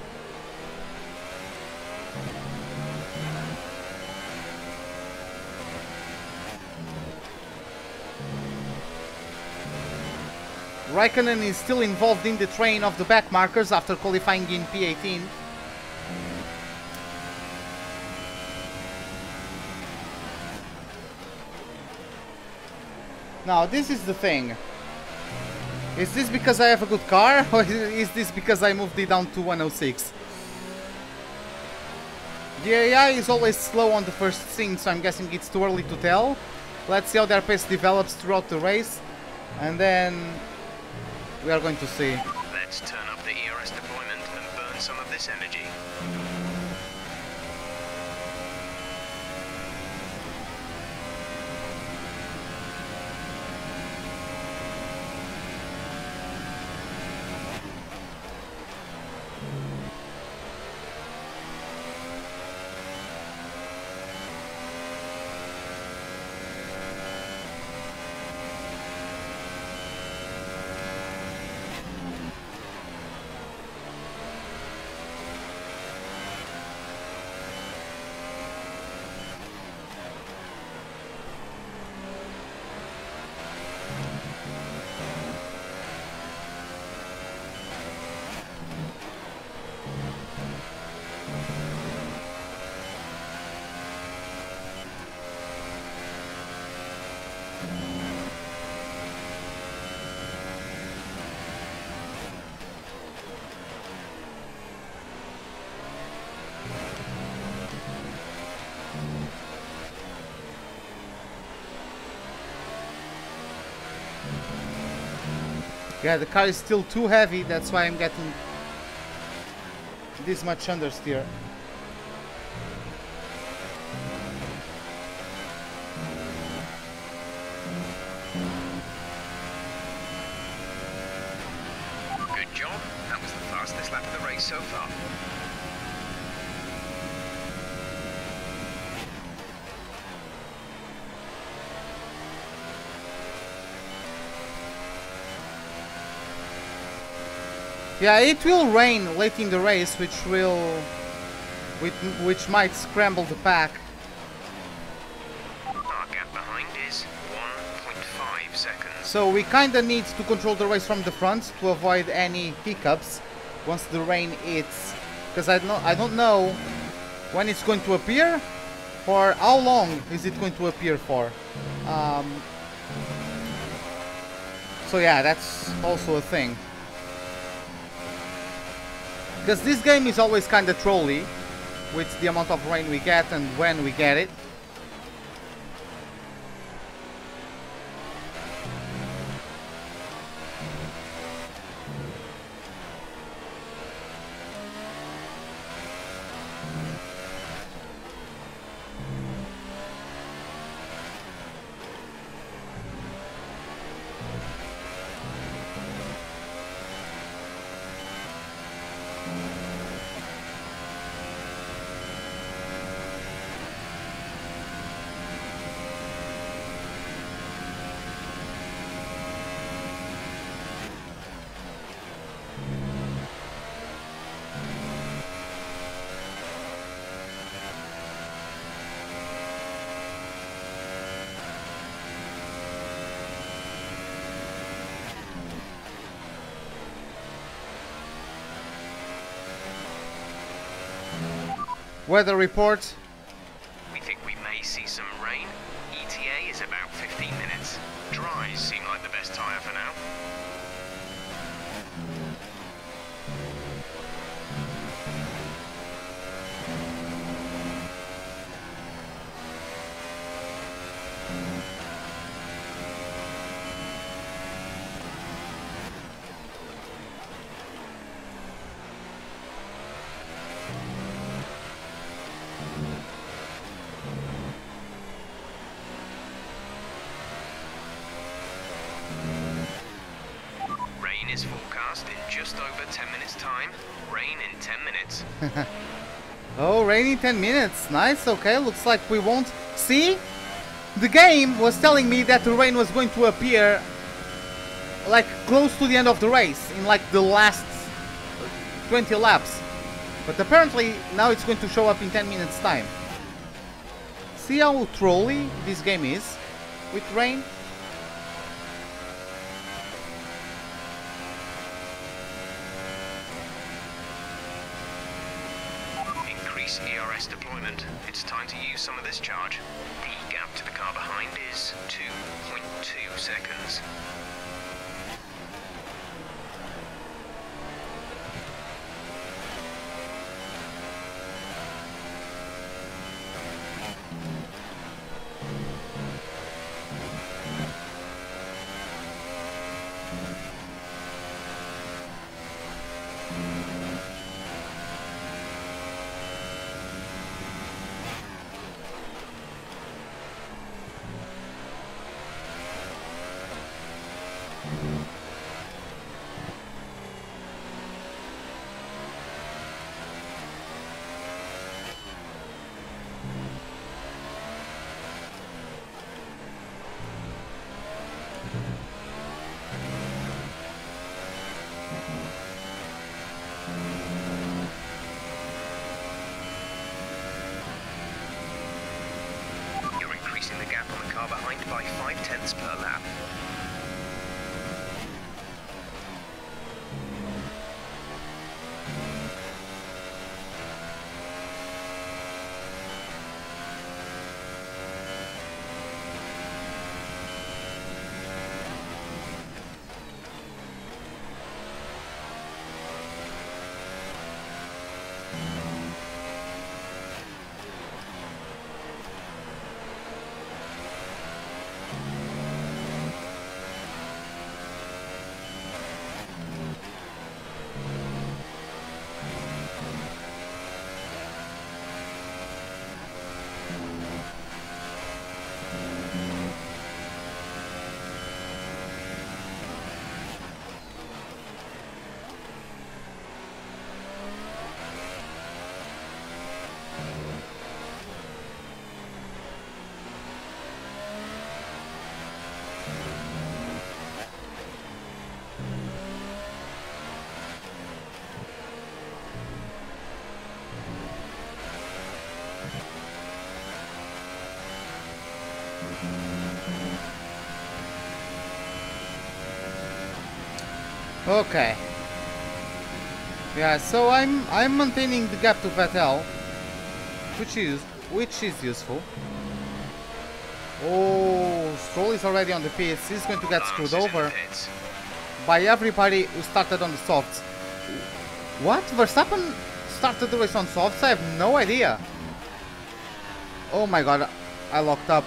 Raikkonen is still involved in the train of the back markers after qualifying in P18. Now, this is the thing. Is this because I have a good car, or is this because I moved it down to 106? The AI is always slow on the first thing, so I'm guessing it's too early to tell. Let's see how their pace develops throughout the race, and then we are going to see. Let's turn up the ERS deployment and burn some of this energy. Yeah, the car is still too heavy, that's why I'm getting this much understeer. Good job. That was the fastest lap of the race so far. Yeah, it will rain late in the race, which might scramble the pack. Our gap behind is 1.5 seconds. So we kinda need to control the race from the front to avoid any hiccups once the rain hits. Because I don't know when it's going to appear, or how long is it going to appear for. So yeah, that's also a thing. Because this game is always kind of trolly with the amount of rain we get and when we get it. Weather report. We think we may see some rain. ETA is about 15 minutes. Dries seem like the best tyre for now. Is forecast in just over 10 minutes time. Rain in 10 minutes. Oh, rain in 10 minutes. Nice, okay, looks like we won't see. The game was telling me that the rain was going to appear like close to the end of the race, in like the last 20 laps. But apparently now it's going to show up in 10 minutes time. See how trolly this game is with rain? some of this charge. The gap to the car behind is 2.2 seconds. The gap on the car behind by 0.5 per lap. Okay. Yeah, so I'm maintaining the gap to Vettel, which is useful. Oh, Stroll is already on the pits. He's going to get screwed over by everybody who started on the softs. What? Verstappen started the race on softs? I have no idea. Oh my god, I locked up.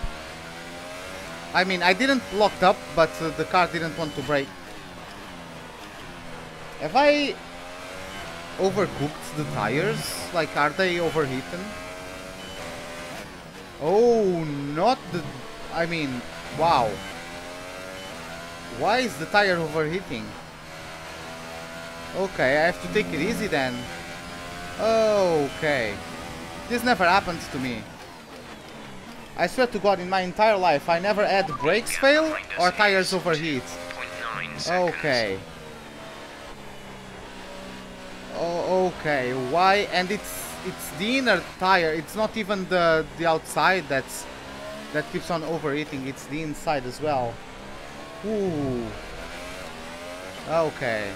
I mean, I didn't locked up, but the car didn't want to brake. Have I overcooked the tires? Like, are they overheating? Oh, not the... I mean, wow. Why is the tire overheating? Okay, I have to take it easy then. Okay. This never happens to me. I swear to God, in my entire life, I never had brakes fail or tires overheat. Okay. Oh, okay. Why? And it's the inner tire. It's not even the outside that keeps on overheating. It's the inside as well. Ooh. Okay.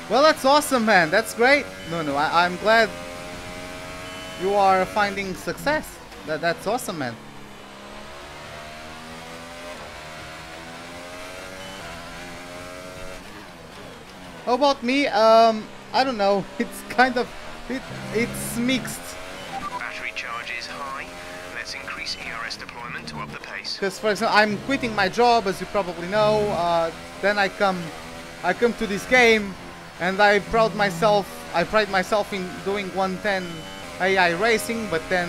Well, that's awesome, man. That's great. No, I'm glad you are finding success. That's awesome, man. How about me? I don't know. It's kind of... It's mixed. Battery charge is high. Let's increase ERS deployment to up the pace. Because, for example, I'm quitting my job, as you probably know. Then I come to this game. And I pride myself in doing 110 AI racing, but then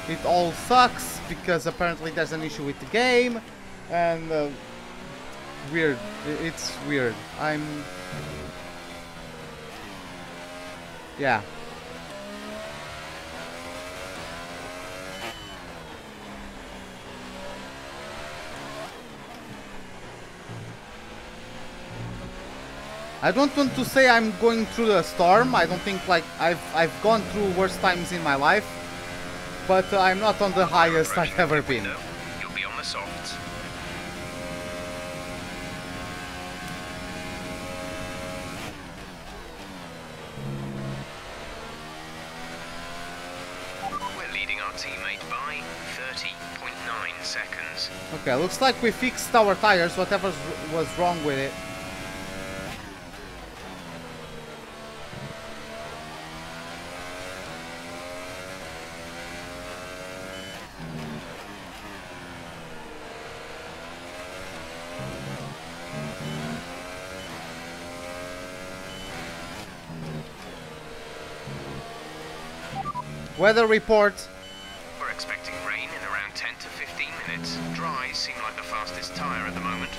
it all sucks because apparently there's an issue with the game, and weird. It's weird. Yeah. I don't want to say I'm going through the storm. I don't think like I've gone through worse times in my life, but I'm not on the highest I've ever been. You'll be on the softs. We're leading our teammate by 30.9 seconds. Okay, looks like we fixed our tires, whatever was wrong with it. Weather report. We're expecting rain in around 10 to 15 minutes. Dries seem like the fastest tyre at the moment.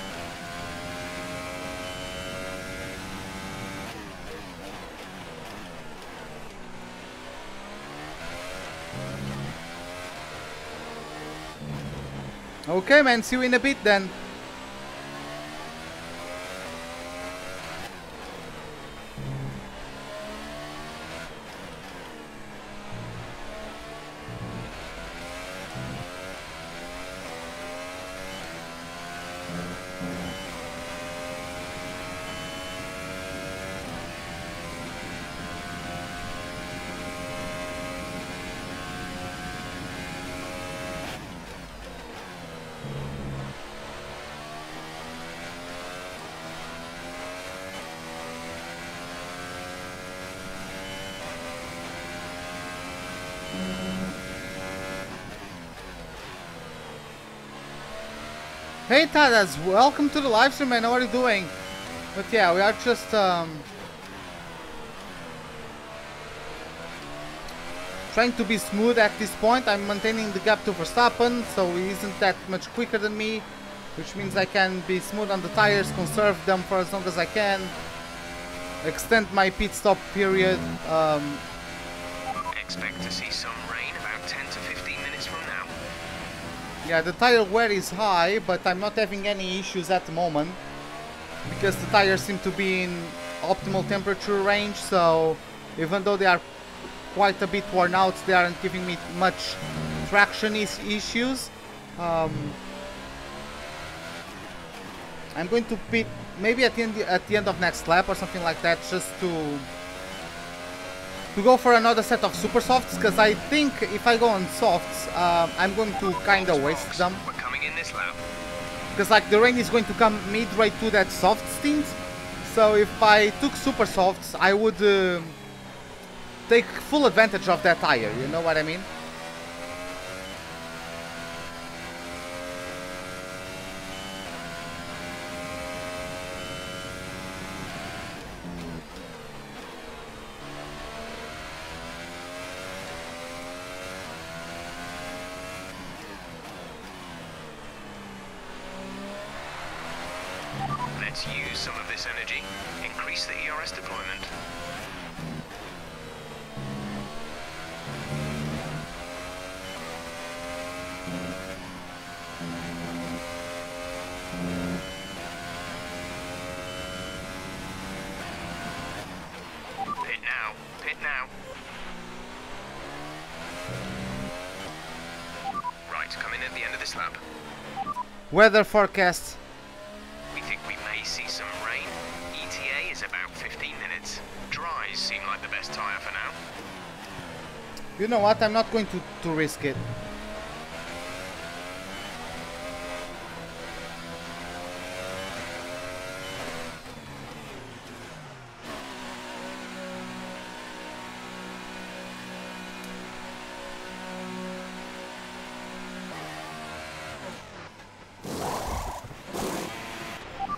Okay, man, see you in a bit then. Hey Tadas, welcome to the live stream, man. How are you doing? But yeah, we are just trying to be smooth at this point. I'm maintaining the gap to Verstappen, so he isn't that much quicker than me, which means I can be smooth on the tires, conserve them for as long as I can, extend my pit stop period. Expect to see some rain about 10 to 15 minutes from now. Yeah, the tire wear is high, but I'm not having any issues at the moment because the tires seem to be in optimal temperature range, so even though they are quite a bit worn out, they aren't giving me much traction issues. I'm going to pit maybe at the end of next lap or something like that, just to go for another set of super softs, because I think if I go on softs, I'm going to kind of waste them. We're coming in this lap. Because like the rain is going to come midway to that soft stint, so if I took super softs, I would take full advantage of that tire. You know what I mean? Let's use some of this energy. Increase the ERS deployment. Pit now. Pit now. Right, come in at the end of this lap. Weather forecast. We think we may see some rain. ETA is about 15 minutes. Dries seem like the best tyre for now. You know what? I'm not going to risk it.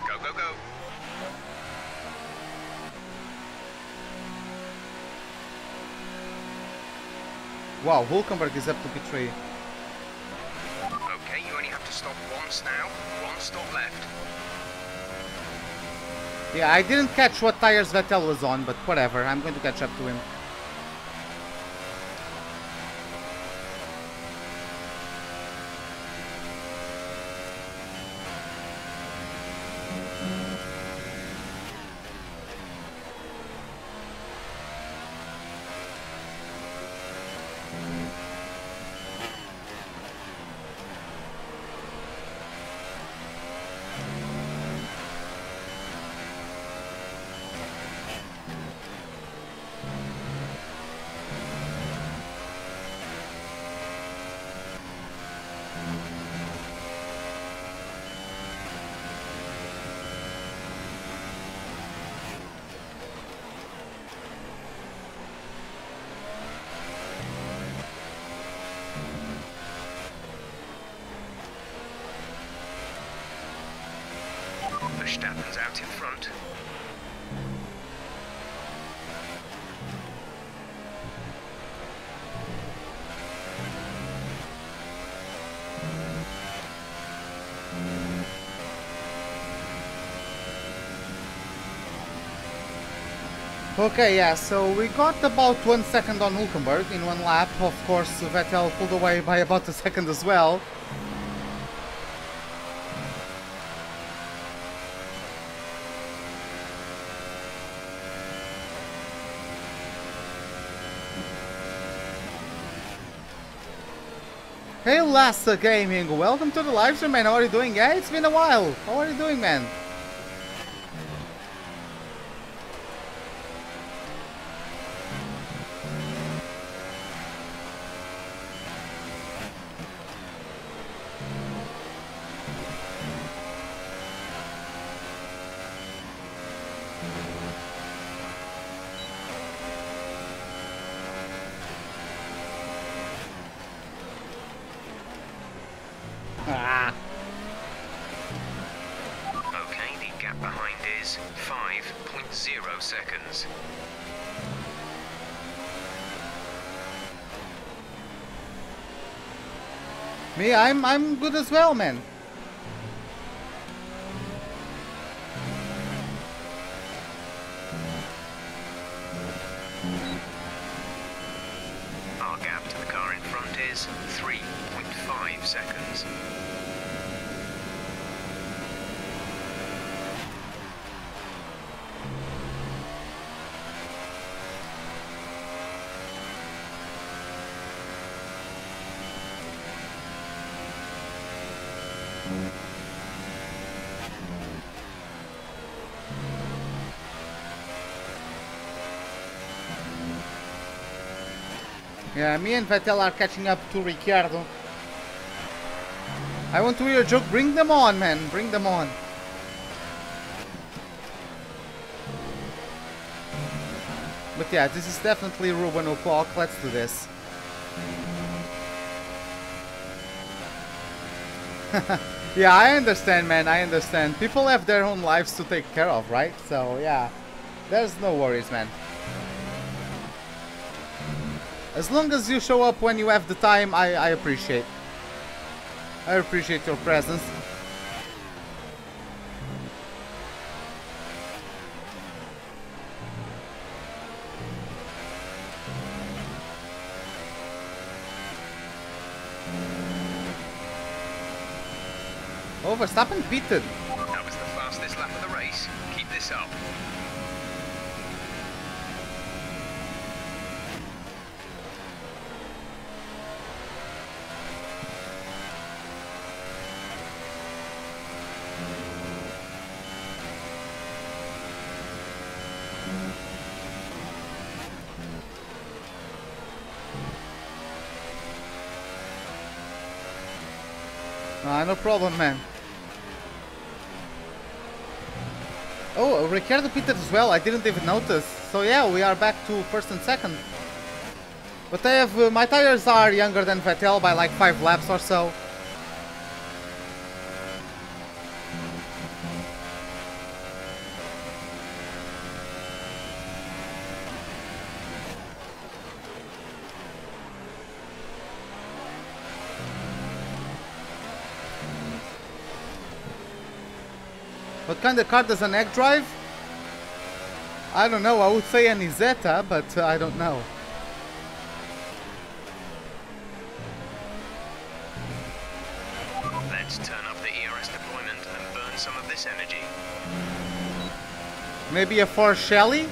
Go, go, go. Wow, Hulkenberg is up to P3. Okay, you only have to stop once now. One stop left. Yeah, I didn't catch what tires Vettel was on, but whatever, I'm going to catch up to him. out. Okay, yeah, so we got about 1 second on Hülkenberg in one lap. Of course, Vettel pulled away by about a second as well. Hey Lassa Gaming, welcome to the live stream, man. How are you doing? Yeah, it's been a while. How are you doing, man? Okay, the gap behind is 5.0 seconds. Me, I'm good as well, man. Our gap to the car in front is 3.5 seconds. Yeah, me and Vettel are catching up to Ricciardo. I want to hear a joke. Bring them on, man. Bring them on. But yeah, this is definitely Ruben o'clock. Let's do this. Yeah, I understand, man. I understand. People have their own lives to take care of, right? So yeah, there's no worries, man. As long as you show up when you have the time, I appreciate. I appreciate your presence. Oh, Verstappen pitted. That was the fastest lap of the race. Keep this up. No problem, man. Oh, Ricciardo pitted as well. I didn't even notice. So yeah, we are back to first and second. But I have my tires are younger than Vettel by like 5 laps or so. What kind of car does an egg drive? I don't know, I would say an Isetta, but I don't know. Let's turn up the ERS deployment and burn some of this energy. Maybe a Ford Shelly?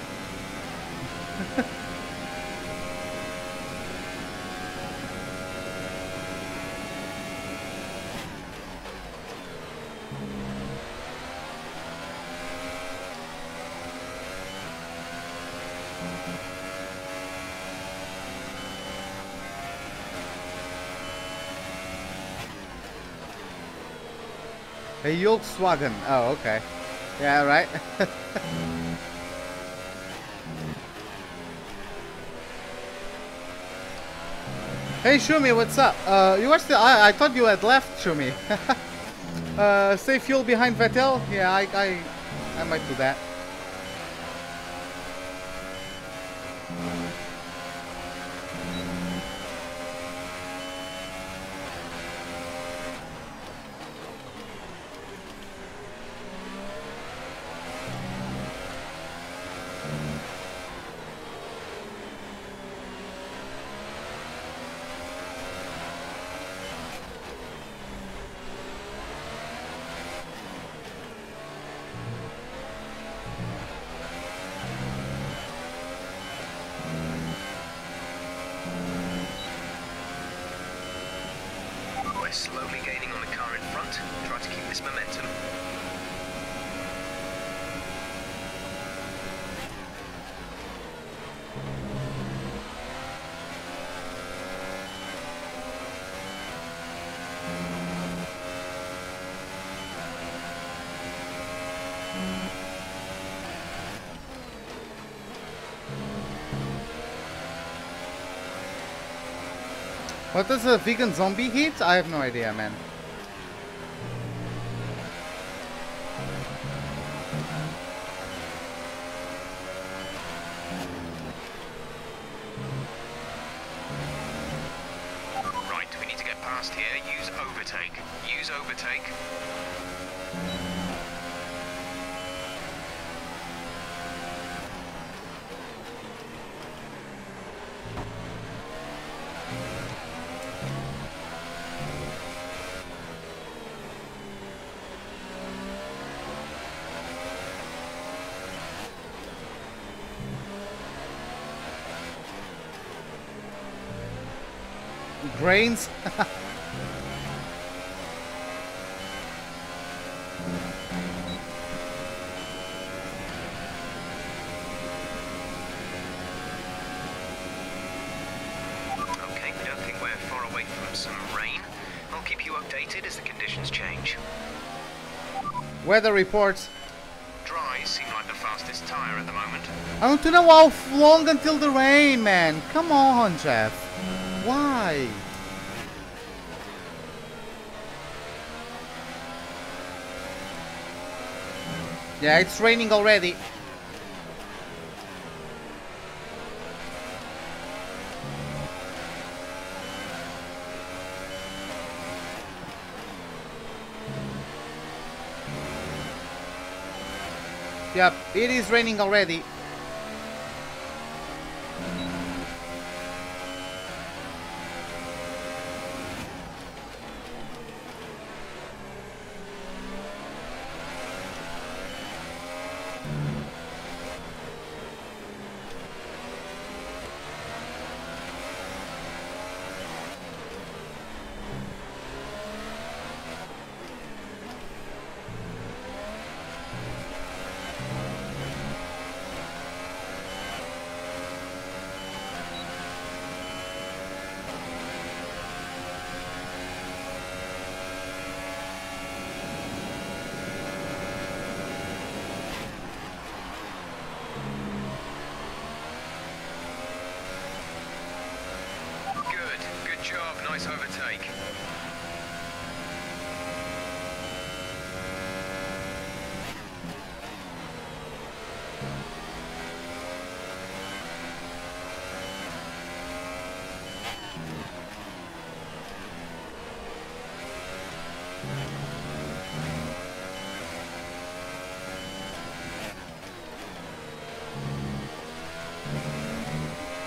A Volkswagen. Oh, okay. Yeah, right. Hey, Shumi, what's up? You are still... I thought you had left, Shumi. Save fuel behind Vettel? Yeah, I might do that. Slowly gaining on the car in front. Try to keep this momentum. What does a vegan zombie hit? I have no idea, man. Right, we need to get past here. Use overtake. Use overtake. Grains. Okay, we don't think we're far away from some rain. I'll keep you updated as the conditions change. Weather reports. Dries seem like the fastest tyre at the moment. I want to know how long until the rain, man. Come on, Jeff. Why? Yeah, it's raining already. Yep, it is raining already. Good job, nice overtake.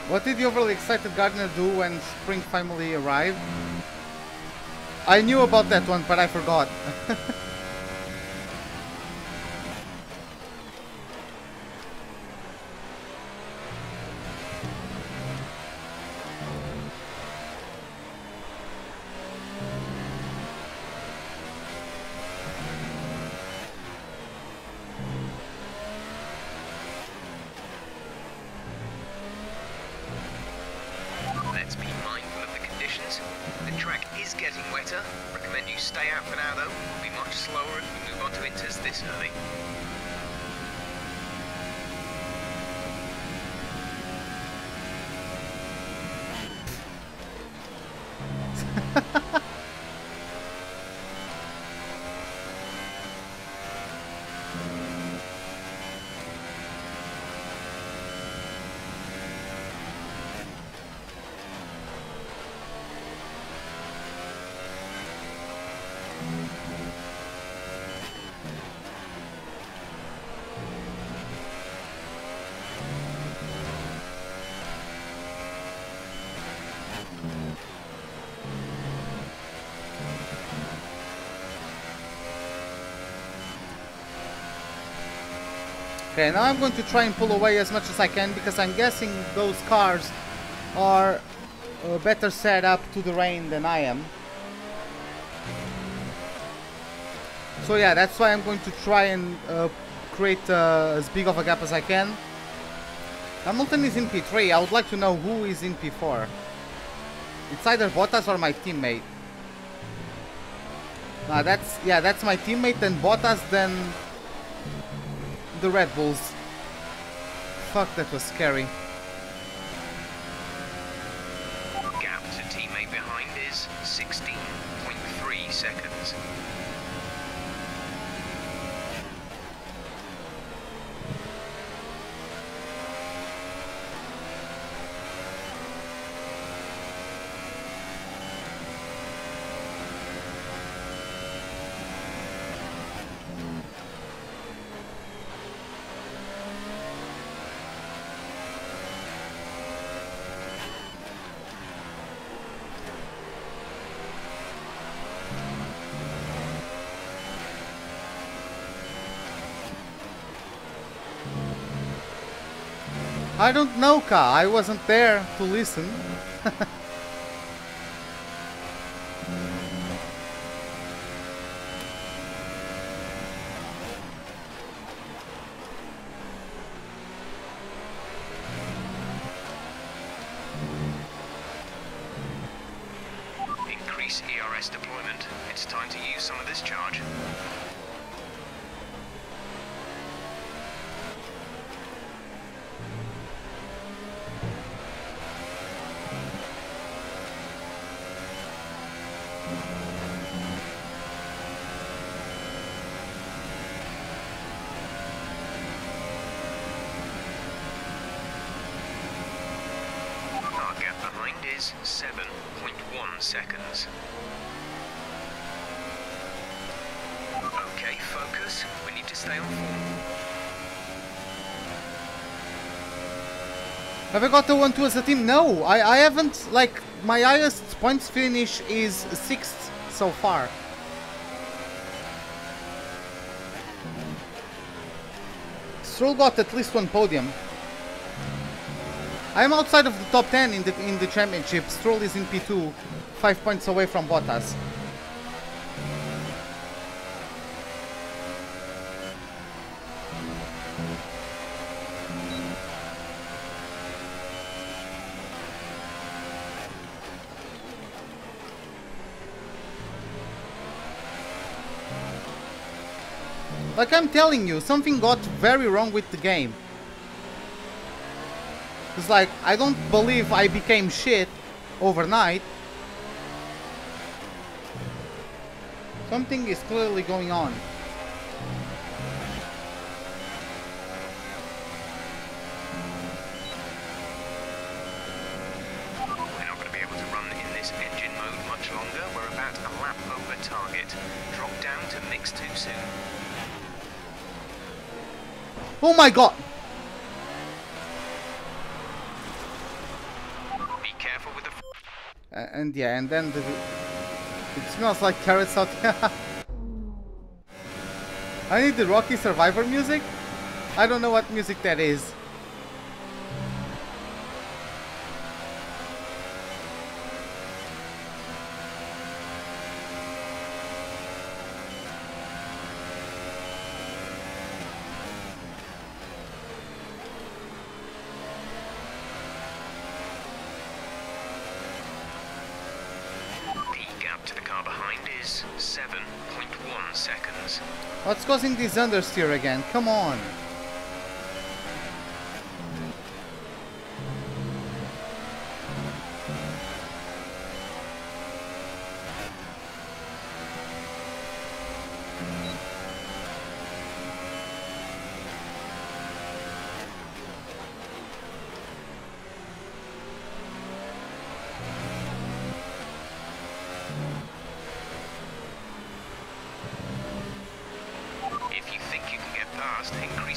What did the overly excited gardener do when spring finally arrived? I knew about that one, but I forgot. Let's be mindful of the conditions. The track is getting wetter. Recommend you stay out for now though. We'll be much slower if we move on to inters this early. Okay, now I'm going to try and pull away as much as I can because I'm guessing those cars are better set up to the rain than I am. So yeah, that's why I'm going to try and create as big of a gap as I can. Hamilton is in P3. I would like to know who is in P4. It's either Bottas or my teammate. That's my teammate, then Bottas, then the Red Bulls. Fuck, that was scary. Gap to teammate behind is 16.3 seconds. I don't know, Ka. I wasn't there to listen. Increase ERS deployment. It's time to use some of this charge. Is 7.1 seconds. Okay, focus. We need to stay on form. Have I got the 1-2 as a team? No, I haven't. Like, my highest points finish is 6th so far. Stroll got at least 1 podium. I'm outside of the top 10 in the championship. Stroll is in P2, 5 points away from Bottas. Like I'm telling you, something got very wrong with the game. It's like, I don't believe I became shit overnight. Something is clearly going on. We're not going to be able to run in this engine mode much longer. We're about a lap over target. Drop down to mix too soon. Oh my god! Careful with the and yeah, and then it smells like carrots out here. I need the Rocky Survivor music. I don't know what music that is. to the car behind is 7.1 seconds. What's causing this understeer again? Come on.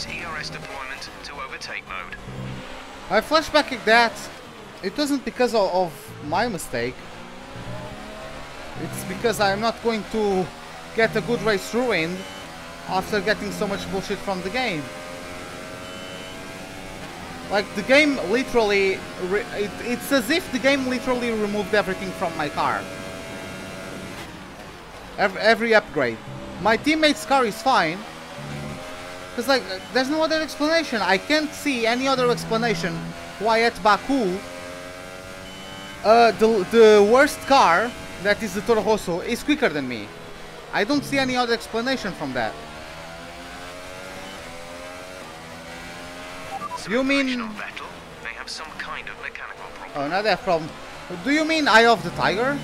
ERS deployment to overtake mode. I flashback at that. It wasn't because of my mistake. It's because I'm not going to get a good race ruined after getting so much bullshit from the game. Like the game literally, it's as if the game literally removed everything from my car. Every upgrade. My teammate's car is fine. Because like, there's no other explanation. I can't see any other explanation why at Baku, the worst car, that is the Toro Rosso, is quicker than me. I don't see any other explanation from that. You mean... They have some kind of mechanical problem. Oh, not that problem. Do you mean Eye of the Tiger,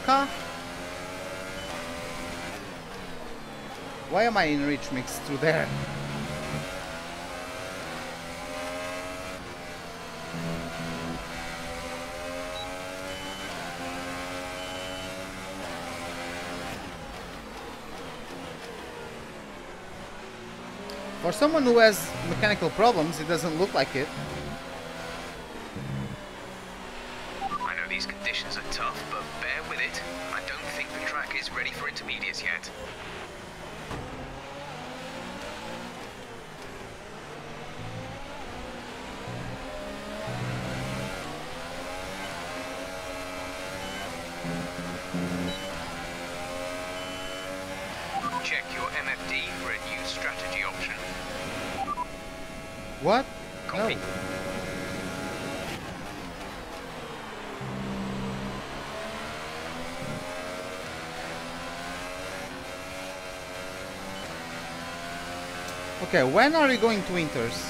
car? Why am I in Rich Mix through there? For someone who has mechanical problems, it doesn't look like it. I know these conditions are tough, but bear with it. I don't think the track is ready for intermediates yet. Check your MFD for a new strategy option. What? Copy. No. Okay, when are we going to Winters?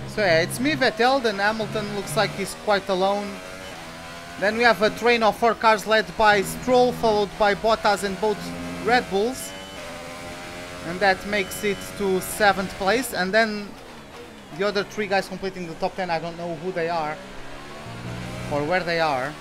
So yeah, it's me, Vettel, then Hamilton looks like he's quite alone. Then we have a train of 4 cars led by Stroll, followed by Bottas and both Red Bulls. And that makes it to 7th place. And then the other 3 guys completing the top 10, I don't know who they are or where they are.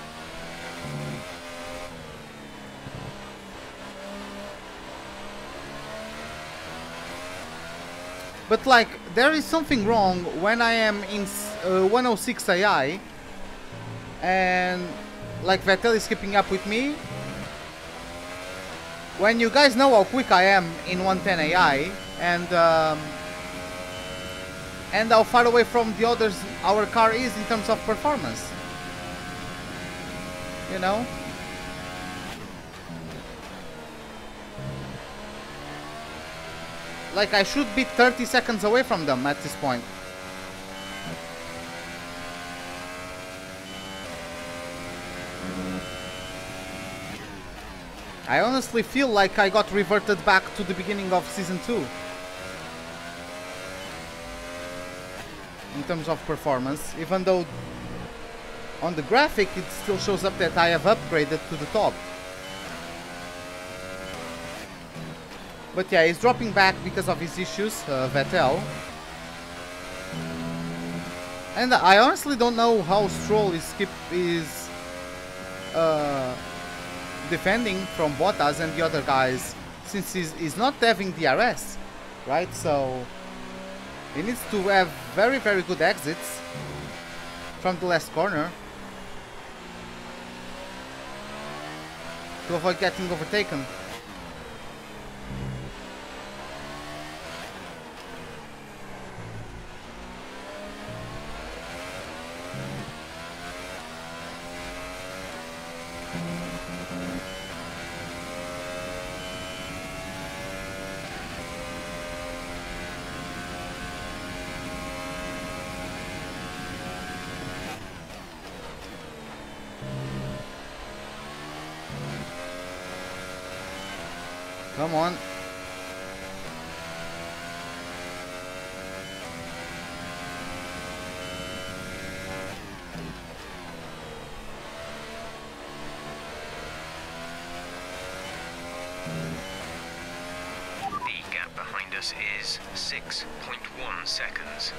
But like, there is something wrong when I am in 106 AI and like Vettel is keeping up with me. When you guys know how quick I am in 110 AI and how far away from the others our car is in terms of performance, you know? Like, I should be 30 seconds away from them at this point. I honestly feel like I got reverted back to the beginning of Season 2. In terms of performance, even though on the graphic it still shows up that I have upgraded to the top. But yeah, he's dropping back because of his issues, Vettel. And I honestly don't know how Stroll is defending from Bottas and the other guys, since he's not having DRS, right? So he needs to have very, very good exits from the last corner to avoid getting overtaken. Come on. The gap behind us is 6.1 seconds.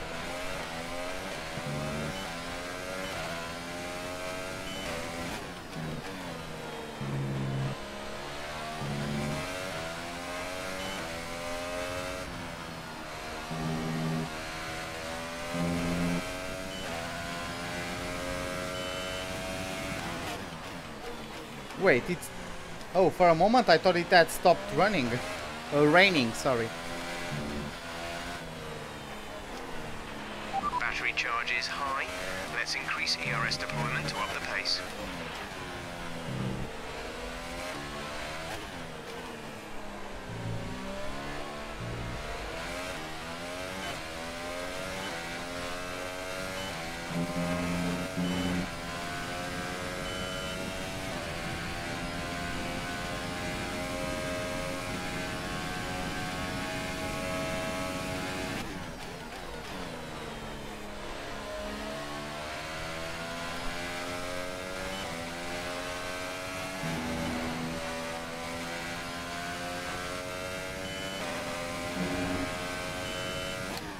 Wait, it's... Oh, for a moment I thought it had stopped running. Raining, sorry. Battery charge is high. Let's increase ERS deployment to up the pace.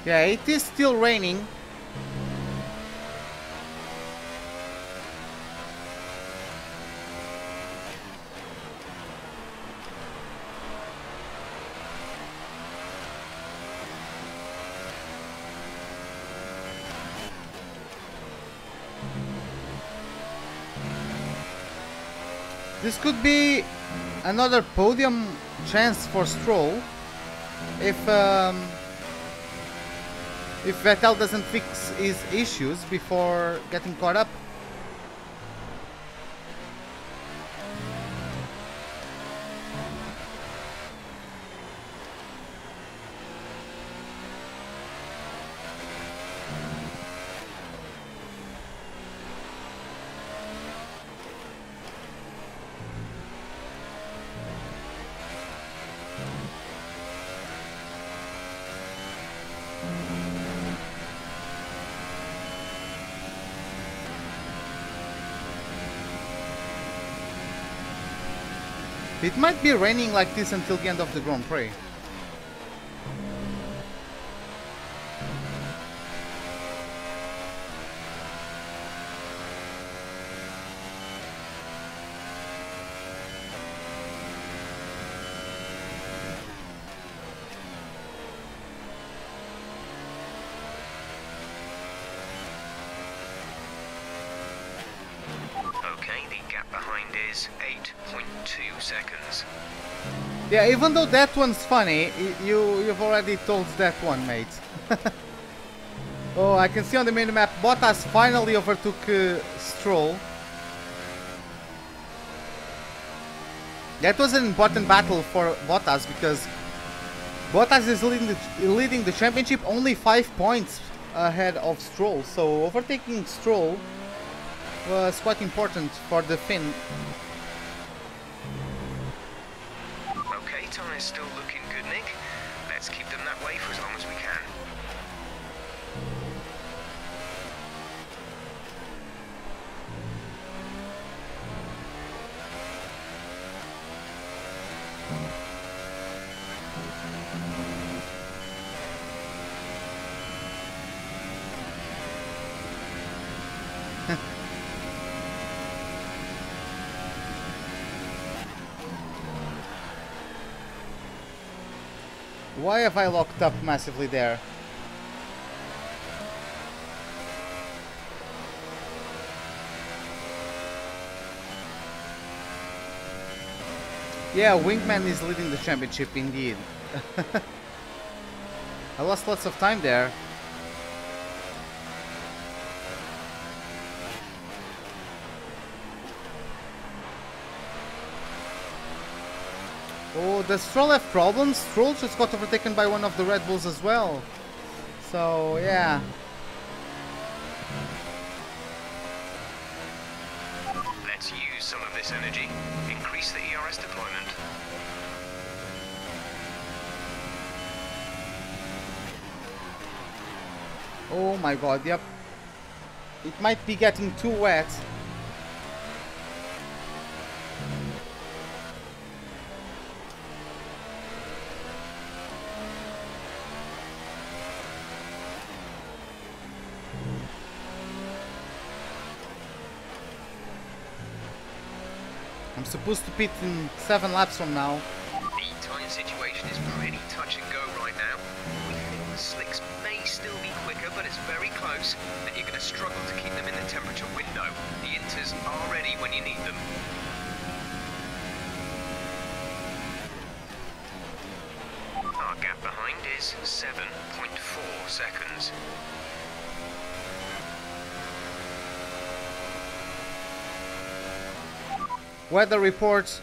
Yeah, it is still raining. This could be another podium chance for Stroll if Vettel doesn't fix his issues before getting caught up. It might be raining like this until the end of the Grand Prix. is 8.2 seconds. Yeah, even though that one's funny, you've already told that one, mate. Oh, I can see on the minimap Bottas finally overtook Stroll. That was an important battle for Bottas because Bottas is leading the championship only 5 points ahead of Stroll. So overtaking Stroll was quite important for the Finn. Okay, tyres still looking good, Nick. Let's keep them that way for as long as we can. Why have I locked up massively there? Yeah, Wingman is leading the championship indeed. I lost lots of time there. Oh, does Stroll have problems? Stroll just got overtaken by one of the Red Bulls as well. So, yeah. Let's use some of this energy. Increase the ERS deployment. Oh my god, yep. It might be getting too wet. I'm supposed to pit in 7 laps from now. The tyre situation is pretty touch and go right now. We think the slicks may still be quicker, but it's very close, and you're going to struggle to keep them in the temperature window. The inters are ready when you need them. is 7.4 seconds. Weather reports.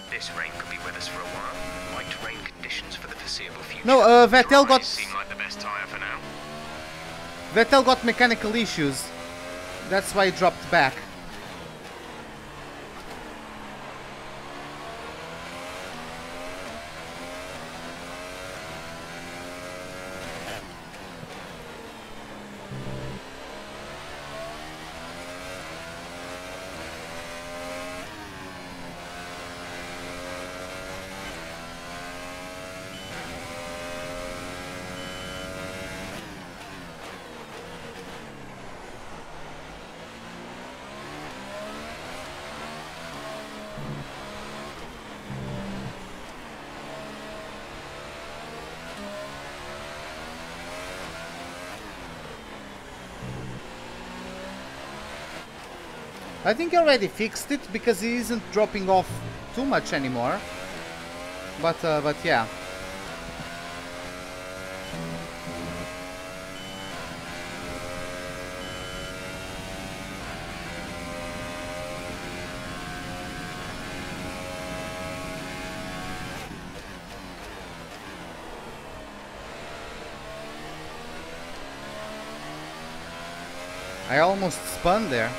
This rain could be with us for a while. Light rain conditions for the foreseeable future. No, Vettel got... seem like the best tyre for now. Vettel got mechanical issues. That's why he dropped back. I think he already fixed it because he isn't dropping off too much anymore. But yeah. I almost spun there.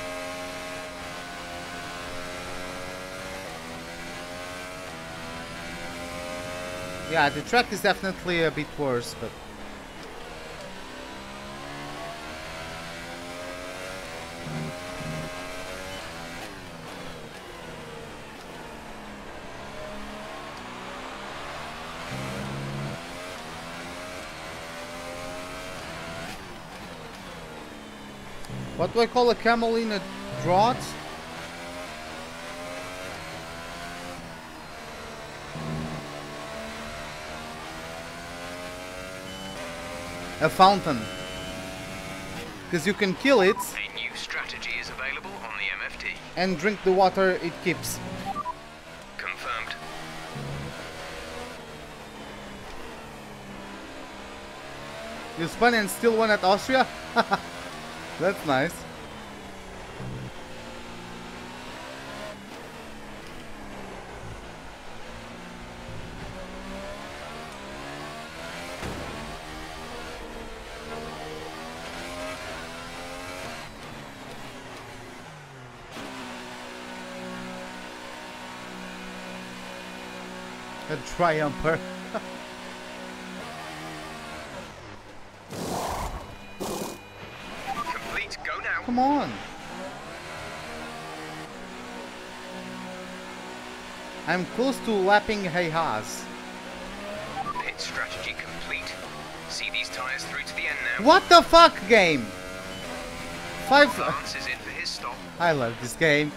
Yeah, the track is definitely a bit worse, but... What do I call a camel in a drought? A fountain. Because you can kill it. A new strategy is available on the MFD. And drink the water it keeps. Confirmed. You spun and still won at Austria? That's nice. A triumpher. Complete, go now. Come on. I'm close to lapping Hayhas. Pit strategy complete. See these tires through to the end now. What the fuck, game? Lance is in for his stop. I love this game.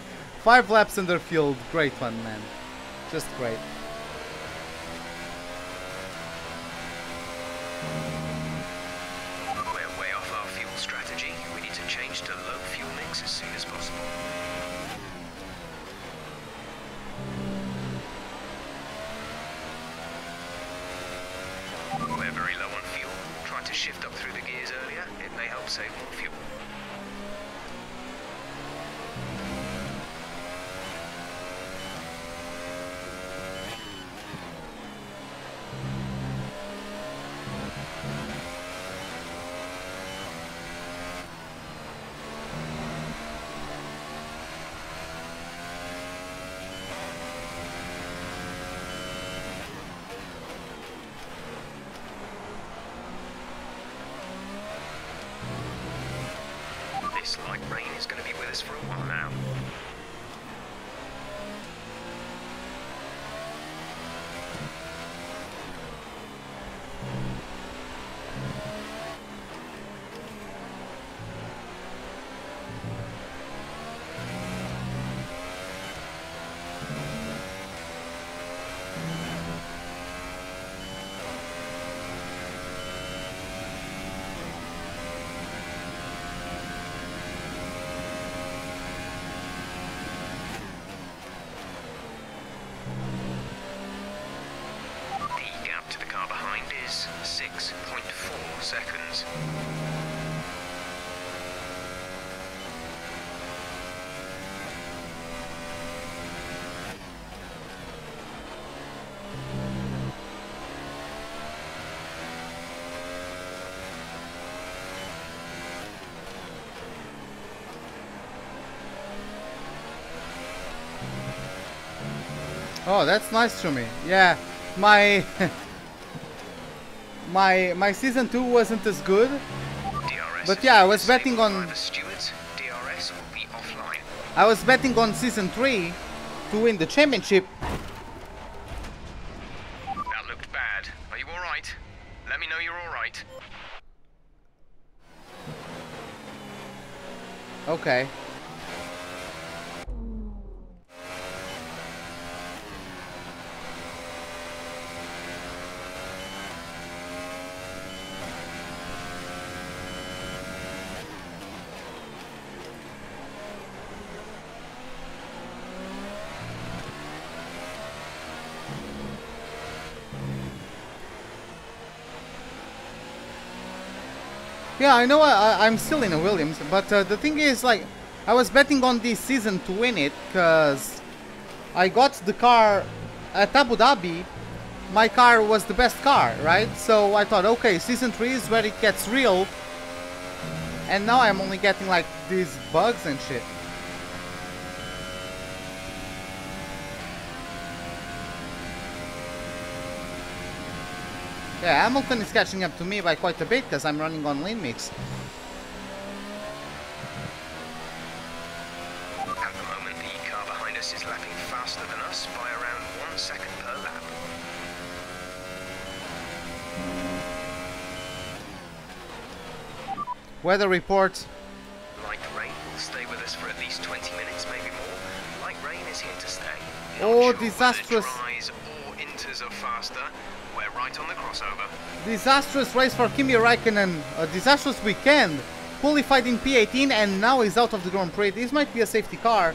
5 laps under field. Great one, man. Just great. We're way off our fuel strategy. We need to change to low fuel mix as soon as possible. We're very low on fuel. Try to shift up through the gears earlier. It may help save more fuel. This light rain is going to be with us for a while now. Oh, that's nice to me. Yeah, my my season 2 wasn't as good. DRS But yeah, I was betting disabled on by the stewards. DRS will be offline. I was betting on season 3 to win the championship. That looked bad. Are you alright? Let me know you're alright. Okay. Yeah, I know I'm still in a Williams, but the thing is, like, I was betting on this season to win it, because I got the car at Abu Dhabi. My car was the best car, right? So I thought, okay, season 3 is where it gets real. And now I'm only getting, like, these bugs and shit. Yeah, Hamilton is catching up to me by quite a bit because I'm running on lean mix. At the moment, the car behind us is lapping faster than us by around 1 second per lap. Weather report. Light rain will stay with us for at least 20 minutes, maybe more. Light rain is here to stay. Not Oh, sure disastrous. whether dries or inters are faster. We're right on the crossover. Disastrous race for Kimi Räikkönen. A disastrous weekend. Qualified in P18 and now is out of the Grand Prix. This might be a safety car.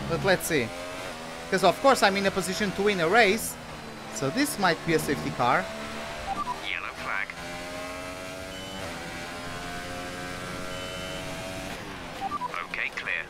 But let's see. Because of course I'm in a position to win a race. So this might be a safety car. Yellow flag. Okay, clear.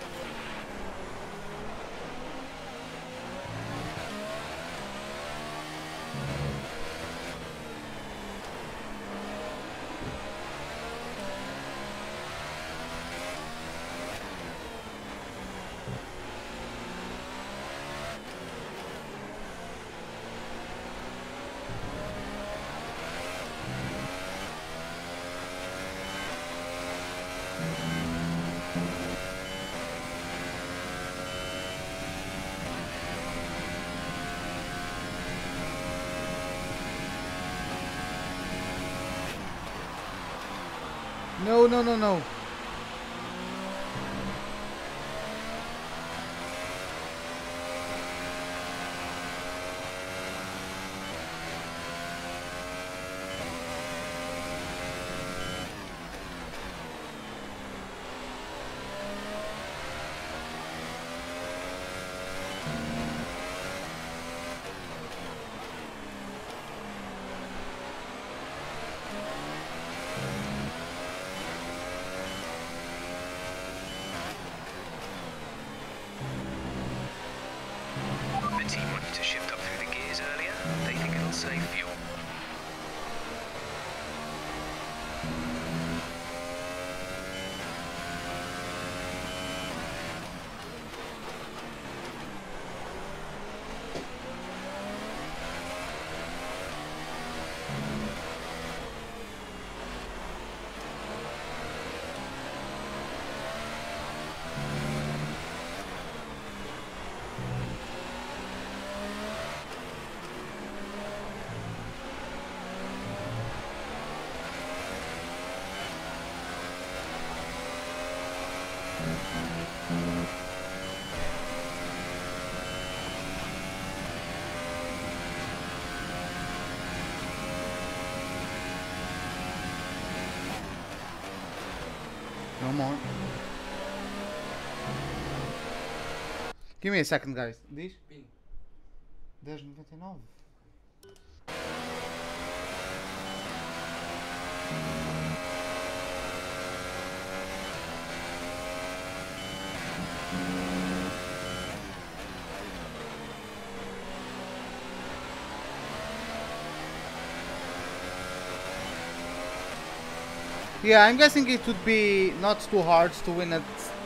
No, no, no, no. The team wanted to shift up through the gears earlier. They think it'll save fuel. No more. Give me a second, guys. Diz? 10,99. Yeah, I'm guessing it would be not too hard to win at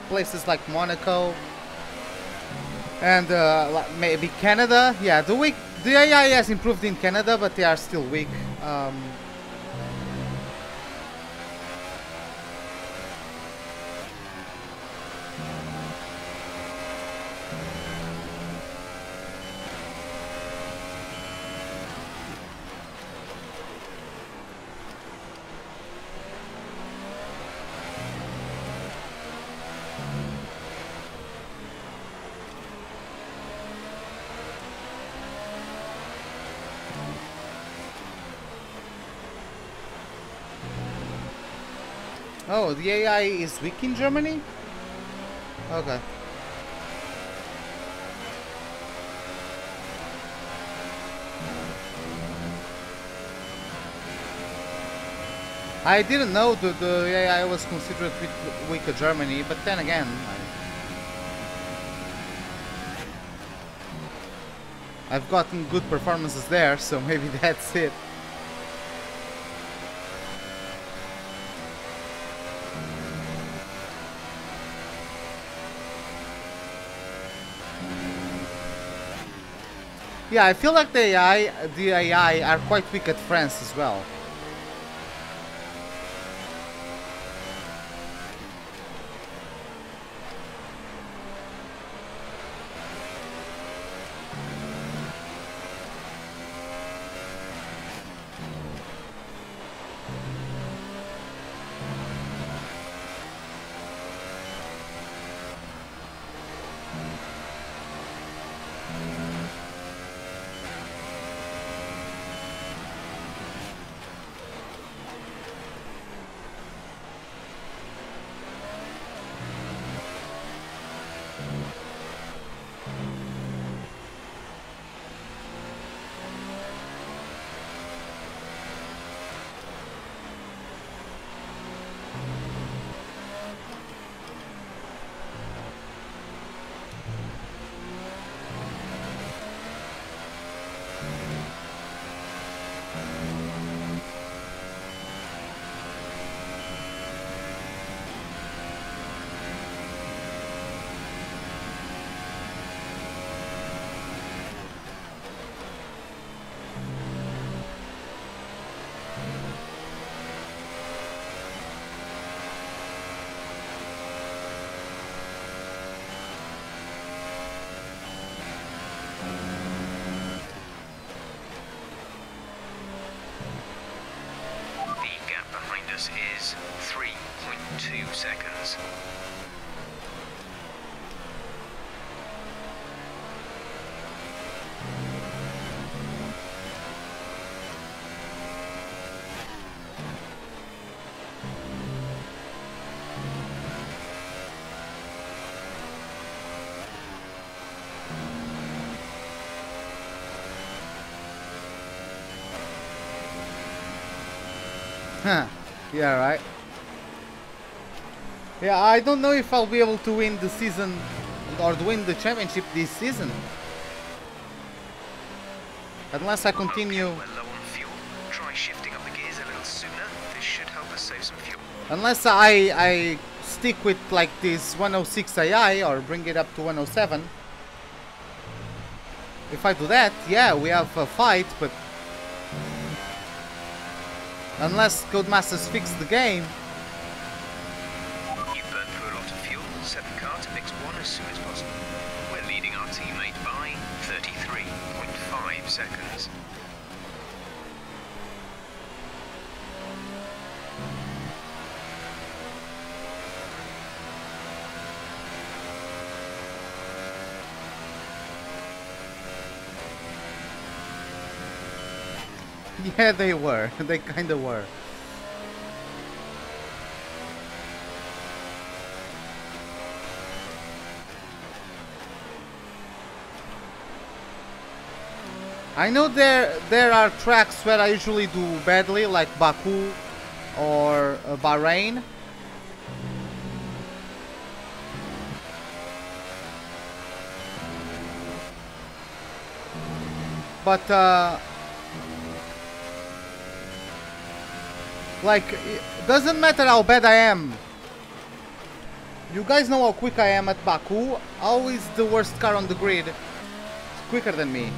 places like Monaco. And maybe Canada. Yeah, the AI has improved in Canada, but they are still weak. Oh, the AI is weak in Germany? Okay. I didn't know that the AI was considered weak in Germany, but then again... I've gotten good performances there, so maybe that's it. Yeah, I feel like the AI are quite weak at France as well. Is 3.2 seconds. Huh. Yeah, right. Yeah, I don't know if I'll be able to win the season or to win the championship this season. Unless I continue. Okay, we're low on fuel. Try shifting up the gears a little sooner. This should help us save some fuel. Unless I stick with like this 106 AI or bring it up to 107. If I do that, yeah, we have a fight, but unless Codemasters fix the game. You burned through a lot of fuel. Set the car to mix one as soon as possible. We're leading our teammate by 33.5 seconds. Yeah, they were. They kinda were. I know there are tracks where I usually do badly, like Baku or Bahrain. But like, it doesn't matter how bad I am. You guys know how quick I am at Baku. Always the worst car on the grid. It's quicker than me.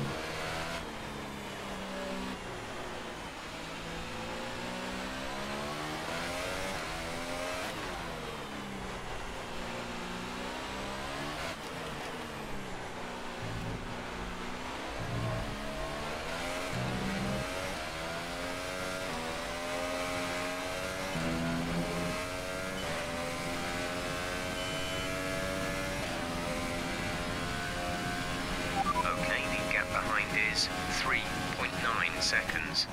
is 3.9 seconds.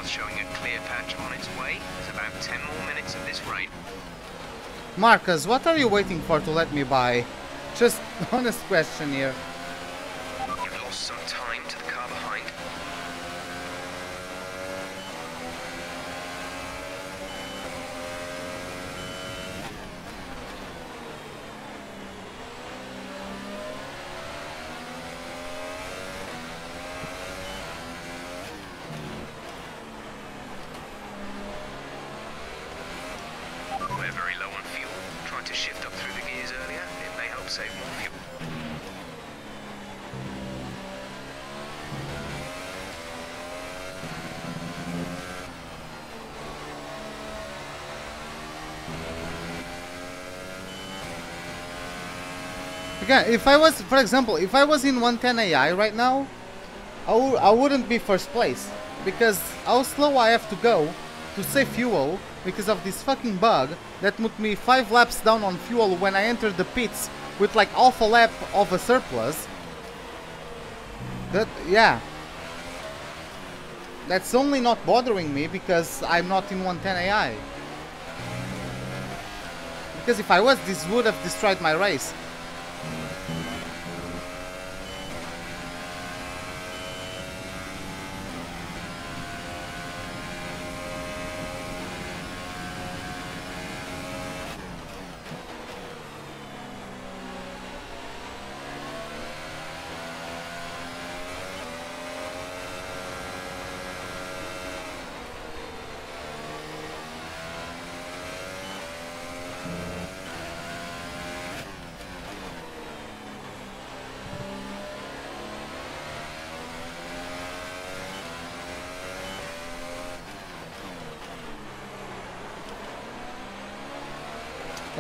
Showing a clear patch on its way. There's about 10 more minutes of this rain. Marcus, what are you waiting for to let me by? Just honest question here. You've lost some time to the car behind. We're very low on fuel. Tried to shift up through the gears earlier. It may help save more fuel. Again, if I was, for example, if I was in 110 AI right now, I wouldn't be first place. Because how slow I have to go to save fuel because of this fucking bug that put me 5 laps down on fuel when I entered the pits with like half a lap of a surplus. That, yeah. That's only not bothering me because I'm not in 110 AI. Because if I was, this would have destroyed my race.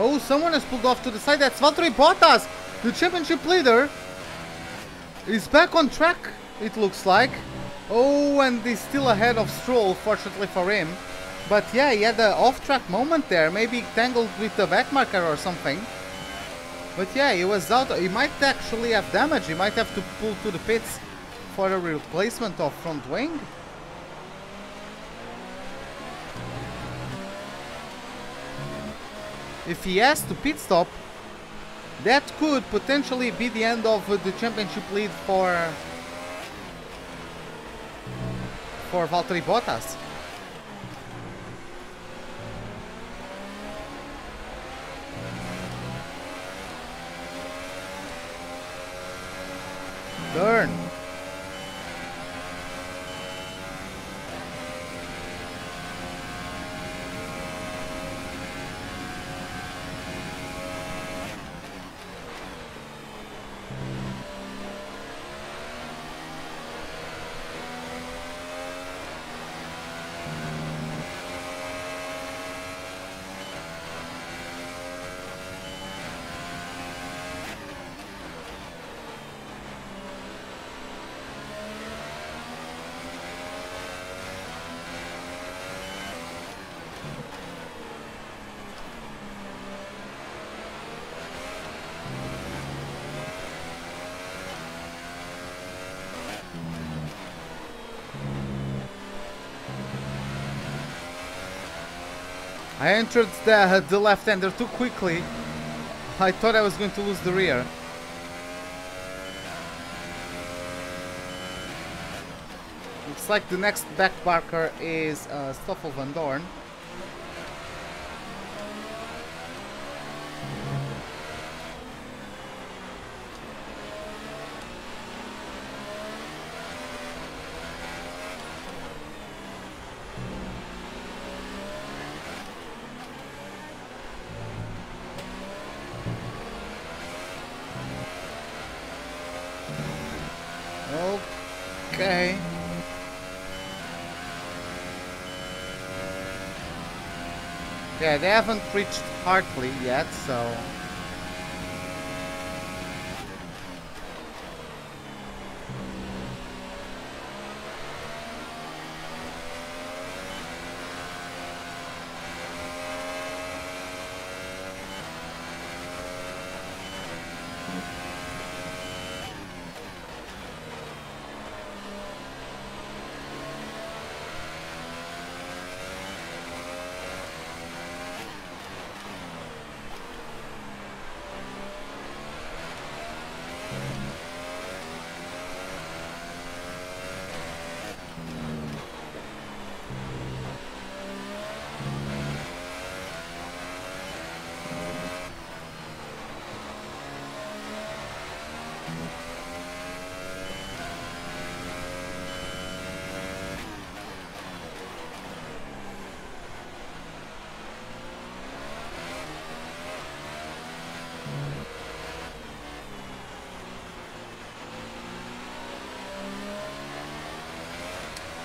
Oh, someone has pulled off to the side. That's Valtteri Bottas, the championship leader. Is back on track, it looks like. Oh, and he's still ahead of Stroll, fortunately for him. But yeah, he had an off-track moment there. Maybe tangled with the backmarker or something. But yeah, he was out. He might actually have damage. He might have to pull to the pits for a replacement of front wing. If he has to pit stop, that could potentially be the end of the championship lead for Valtteri Bottas. Turn. I entered the left-hander too quickly. I thought I was going to lose the rear. Looks like the next backmarker is Stoffel van Dorn. Okay. Yeah, they haven't reached Hartley yet, so...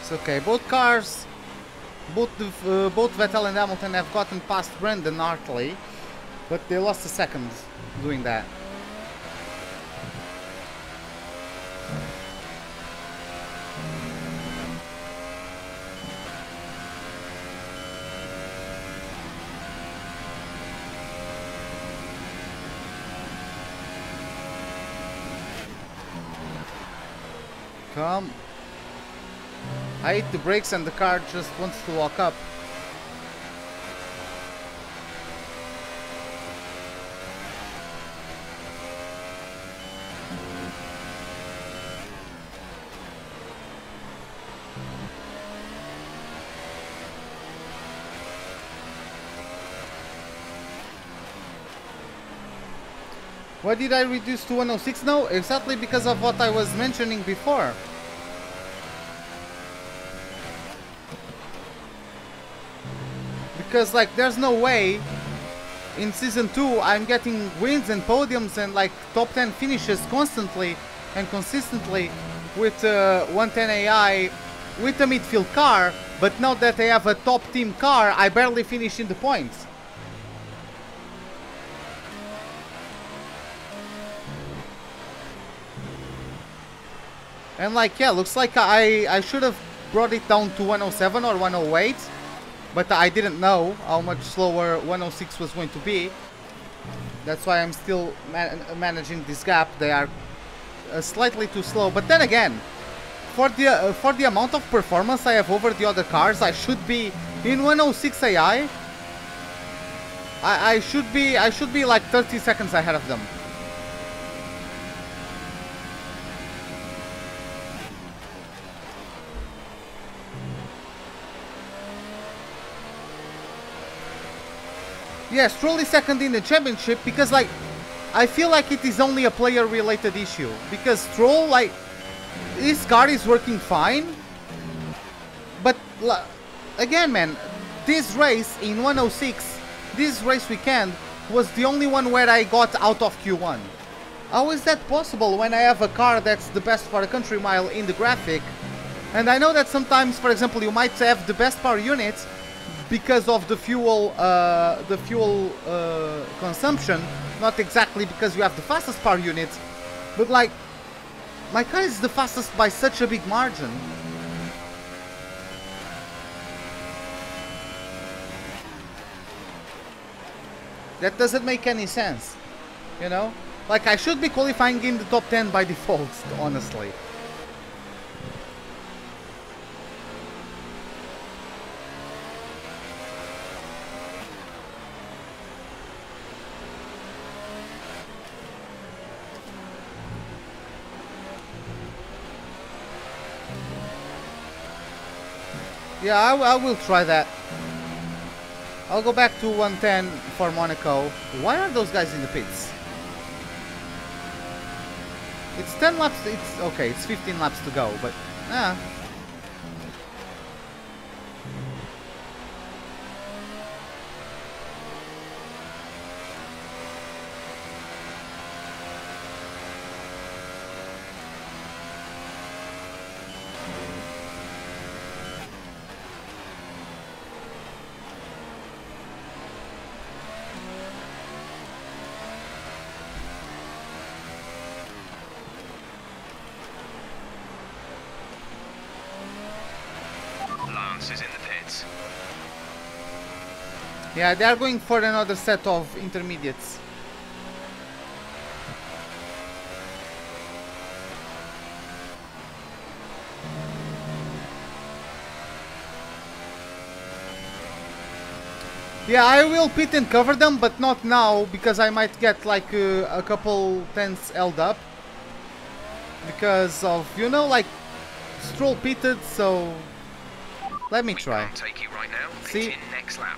It's okay. Both cars, both Vettel and Hamilton have gotten past Brendan Hartley, but they lost a second doing that. Come. I hit the brakes and the car just wants to lock up. Why did I reduce to 106 now? Exactly because of what I was mentioning before. Because like there's no way in season 2 I'm getting wins and podiums and like top 10 finishes constantly and consistently with 110 AI with a midfield car, but now that I have a top team car I barely finish in the points. And like, yeah, looks like I should have brought it down to 107 or 108, but I didn't know how much slower 106 was going to be. That's why I'm still managing this gap. They are slightly too slow, but then again, for the amount of performance I have over the other cars, I should be in 106 AI. I should be like 30 seconds ahead of them. Yeah, Stroll is second in the championship because, like, I feel like it is only a player-related issue. Because Stroll, like, his car is working fine. But, again, man, this race in 106, this race weekend, was the only one where I got out of Q1. How is that possible when I have a car that's the best for a country mile in the graphic? And I know that sometimes, for example, you might have the best power units because of the fuel consumption, not exactly because you have the fastest power unit, but like, my car is the fastest by such a big margin. That doesn't make any sense, you know? Like, I should be qualifying in the top 10 by default, honestly. Yeah, I will try that. I'll go back to 110 for Monaco. Why are those guys in the pits? It's 10 laps, it's okay, it's 15 laps to go, but is in the pits. yeah, they are going for another set of intermediates. Yeah, I will pit and cover them, but not now, because I might get like a couple tenths held up. Because of, you know, like, Stroll pitted, so let me try. Take you right now. See? In next lap.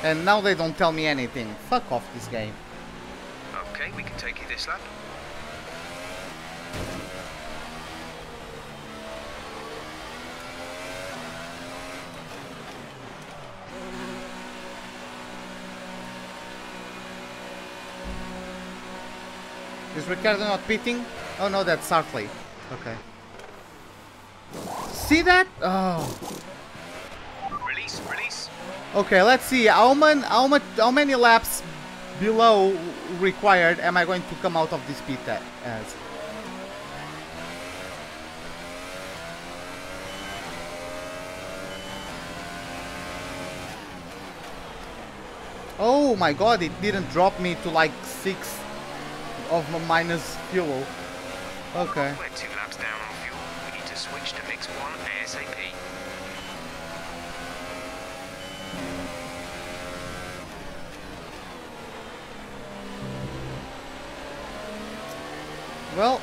And now they don't tell me anything. Fuck off this game. Okay, we can take you this lap. Is Ricciardo not pitting? Oh no, that's Sartley. Okay. See that? Oh. Release. Okay, let's see. How many laps below required am I going to come out of this pit as? Oh my god, it didn't drop me to like 6 of minus fuel. Okay. We're 2 laps down on fuel. We need to switch to mix 1 ASAP. Well,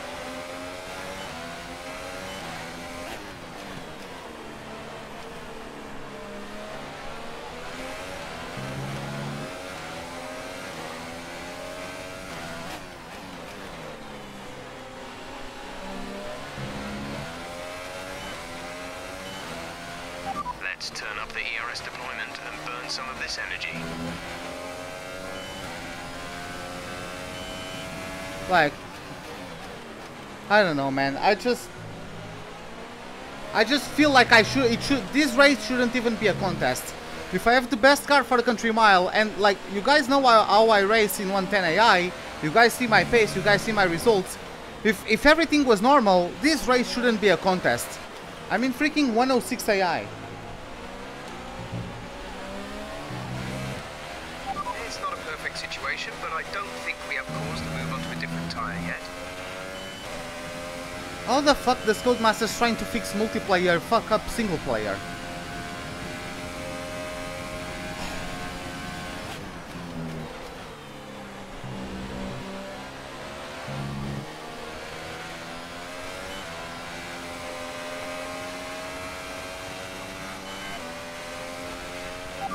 let's turn up the ERS deployment and burn some of this energy. like, I don't know, man. I just feel like this race shouldn't even be a contest. If I have the best car for the country mile, and like you guys know how I race in 110 AI, you guys see my pace, you guys see my results. If everything was normal, this race shouldn't be a contest. I'm in freaking 106 AI. It's not a perfect situation, but I don't think we have cause to move on to a different tyre yet. How the fuck does Codemasters trying to fix multiplayer fuck up single player?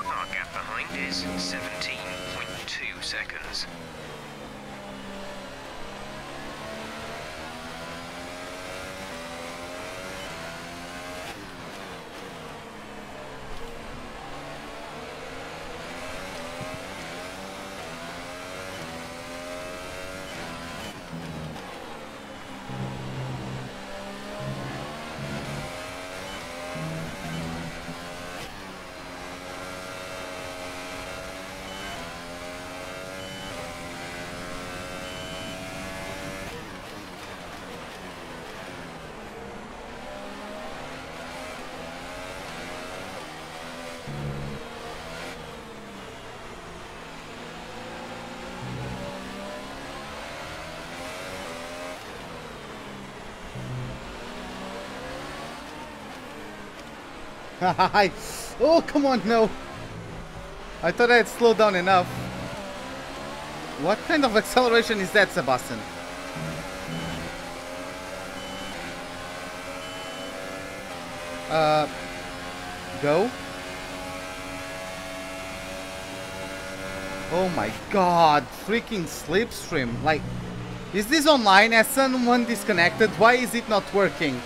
Our gap behind is 17.2 seconds. Oh, come on, no. I thought I had slowed down enough. What kind of acceleration is that, Sebastian? Go. Oh my god, freaking slipstream. Like, is this online? Has someone disconnected? Why is it not working?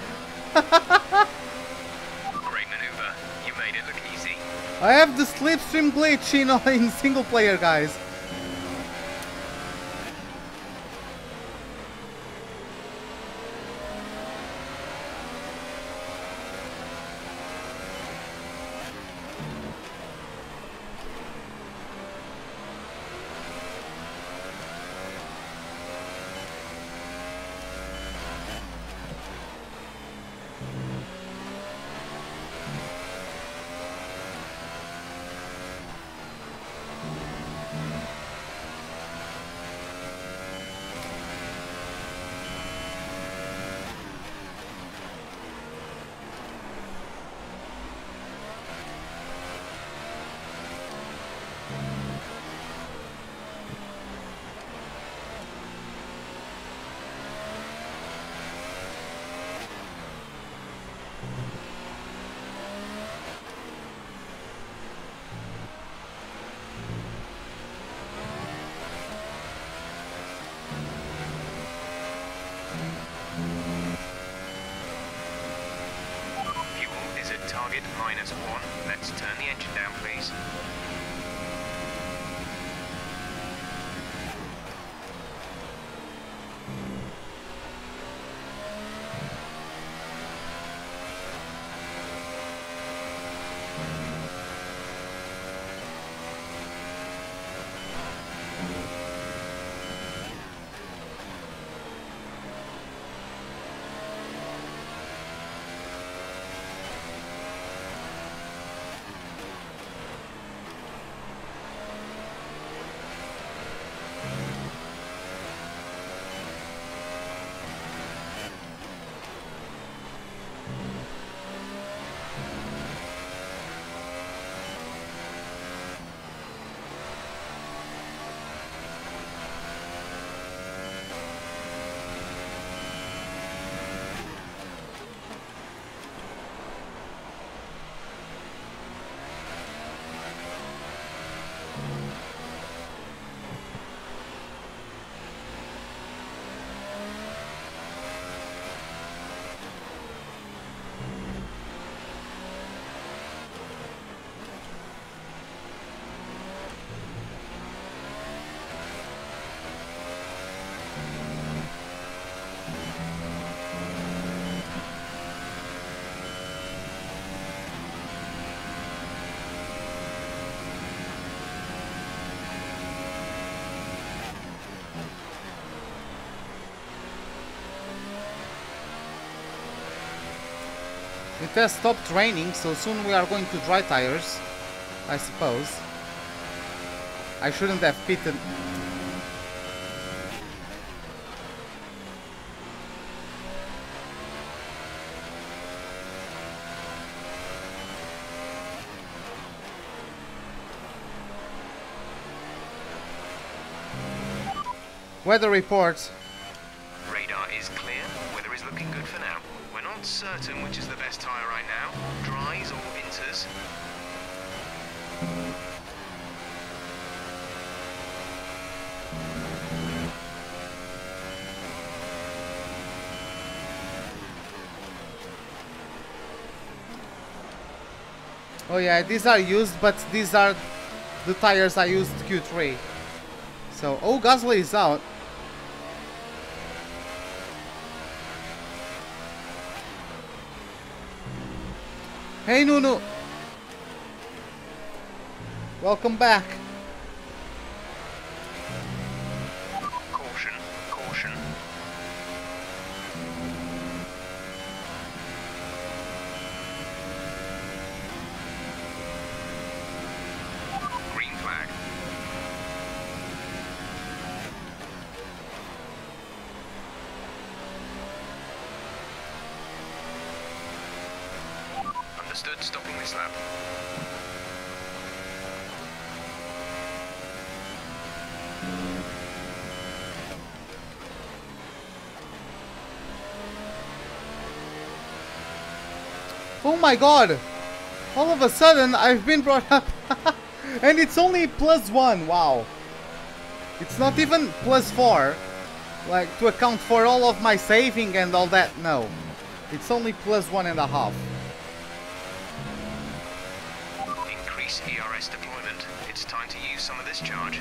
I have the slipstream glitch in single player, guys. Target -1. Let's turn the engine down, please. It has stopped raining, so soon we are going to dry tires, I suppose. I shouldn't have pitted. Weather report. Radar is clear. Weather is looking good for now. We're not certain which is the best tyre right now. Dries or inters. Oh yeah, these are used, but these are the tires I used Q3. So, oh, Gasly is out. Hey Nunu! Welcome back. Caution, caution. Green flag. Understood, stopping this lap. Oh my god! All of a sudden I've been brought up and it's only +1, wow. It's not even +4, like to account for all of my saving and all that, no. It's only +1.5. Increase ERS deployment. It's time to use some of this charge.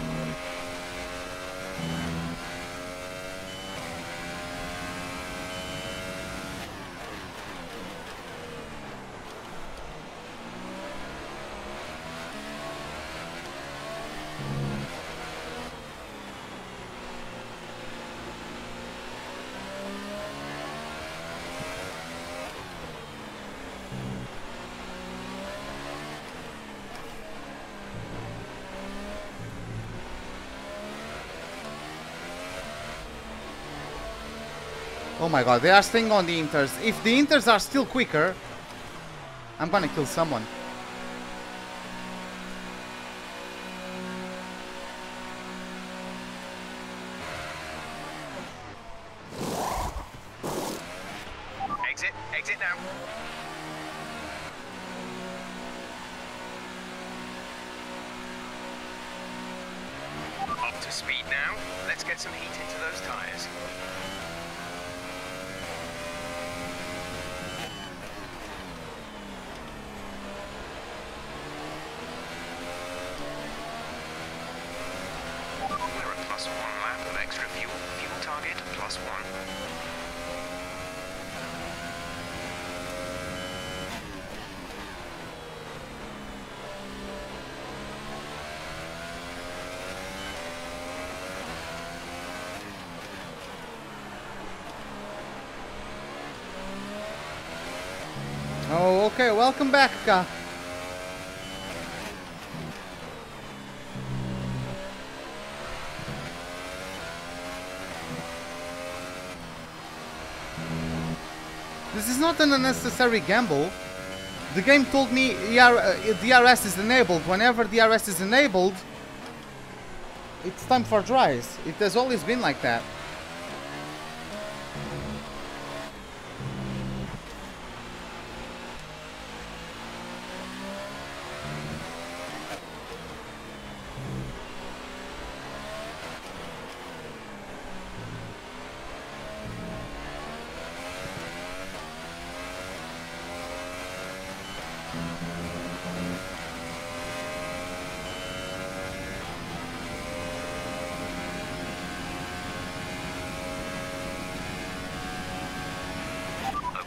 Oh my god, they are staying on the inters. If the inters are still quicker, I'm gonna kill someone. Exit, exit now. Up to speed now. Let's get some heat into those tires. We're at +1 lap of extra fuel. Fuel target +1. Oh, okay, welcome back, Ka. This is not an unnecessary gamble. The game told me DRS is enabled. Whenever DRS is enabled, it's time for dries. It has always been like that.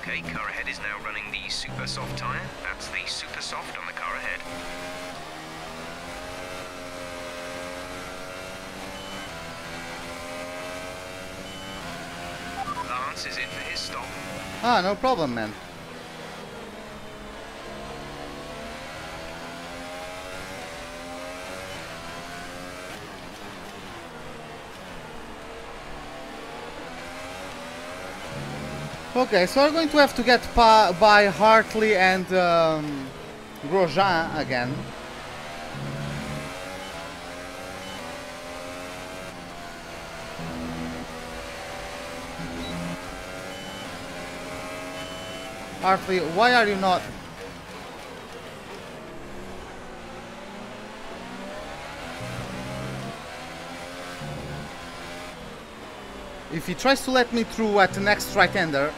Okay, car ahead is now running the super soft tyre. That's the super soft on the car ahead. Lance is in for his stop. Ah, no problem, man. Okay, so we're going to have to get by Hartley and Grosjean again. Hartley, why are you not? If he tries to let me through at the next right-hander.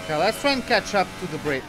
Okay, let's try and catch up to the Brit.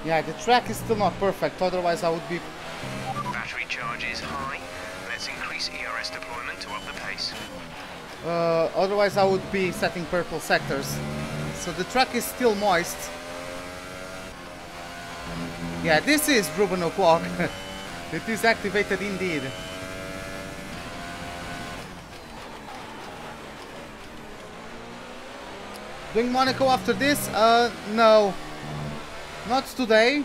Yeah, the track is still not perfect, otherwise I would be... Battery charge is high. Let's increase ERS deployment to up the pace. Otherwise I would be setting purple sectors. So the track is still moist. Yeah, this is Ruben O'Clock. It is activated indeed. Doing Monaco after this? No. Not today.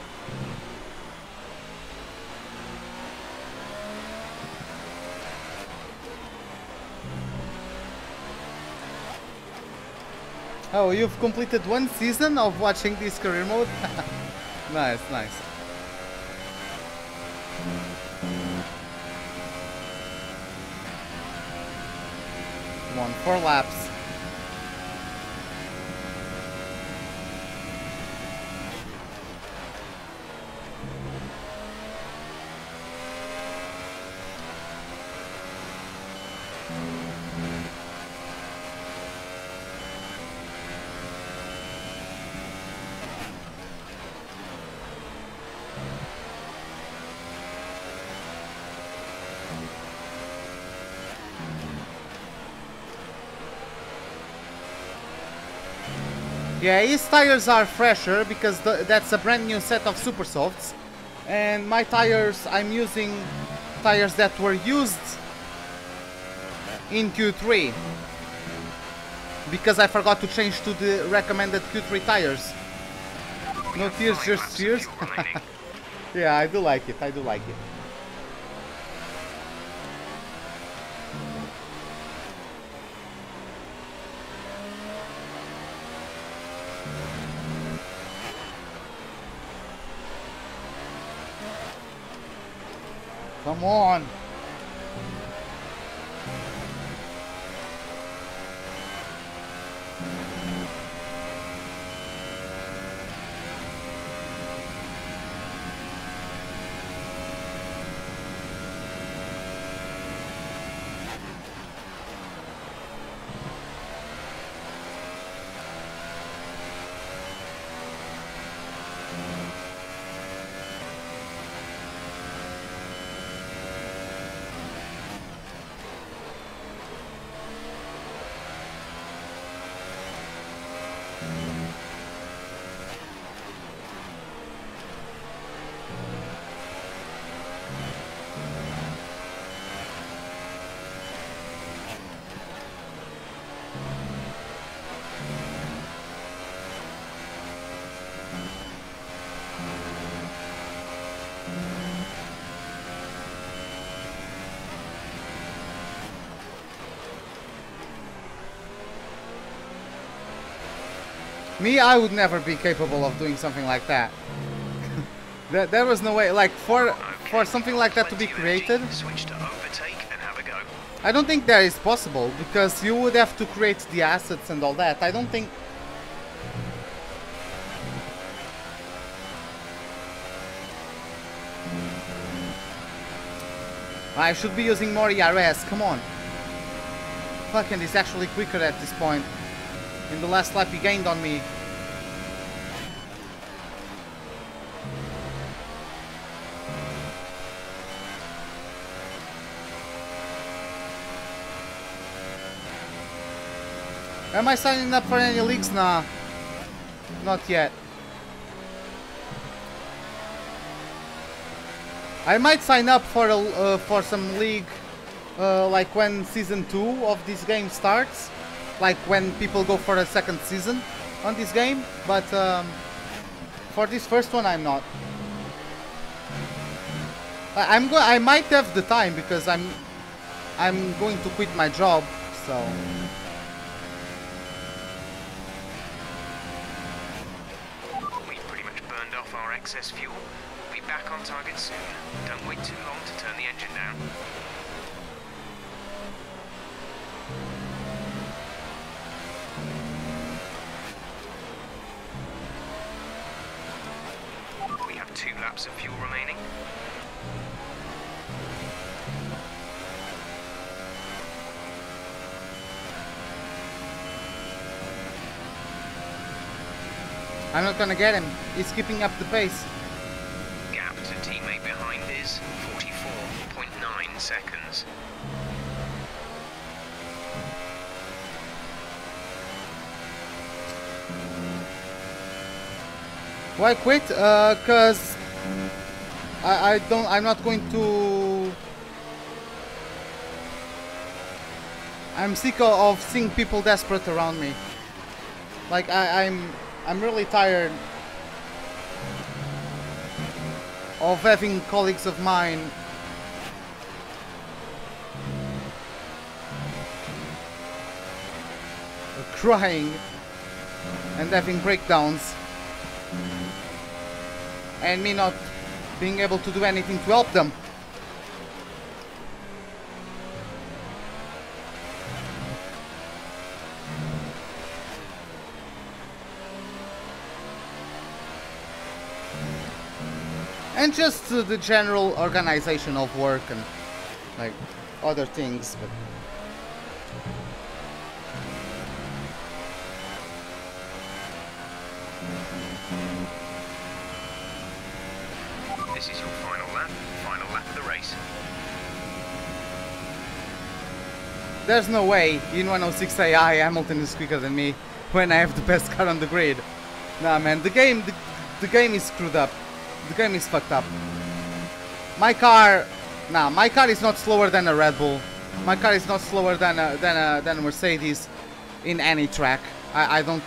Oh, you've completed one season of watching this career mode? Nice, nice. Come on, 4 laps. Yeah, his tires are fresher because that's a brand new set of super softs, and my tires, I'm using tires that were used in Q3 because I forgot to change to the recommended Q3 tires. No tears, just cheers. Yeah, I do like it, I do like it. Come on. Me, I would never be capable of doing something like that. There was no way, like, for something like that to be created. Switch to overtake and have a go. I don't think that is possible, because you would have to create the assets and all that. I don't think... I should be using more ERS, come on. Fucking, he's actually quicker at this point. In the last lap he gained on me. Am I signing up for any leagues? Nah, not yet. I might sign up for some league, like when season 2 of this game starts, like when people go for a second season on this game. But for this first one, I'm not. I might have the time because I'm going to quit my job, so. We've pretty much burned off our excess fuel. We'll be back on target soon. Don't wait too long to turn the engine down. We have 2 laps of fuel remaining. I'm not gonna get him. He's keeping up the pace. Gap to teammate behind is 44.9 seconds. Why quit? Cause I'm not going to. I'm sick of seeing people desperate around me. Like I'm really tired of having colleagues of mine crying and having breakdowns and me not being able to do anything to help them. And just the general organization of work and like other things. But this is your final lap of the race. there's no way in 106 AI Hamilton is quicker than me when I have the best car on the grid. Nah, man, the game is screwed up. The game is fucked up. My car is not slower than a Red Bull. My car is not slower than a Mercedes in any track. I don't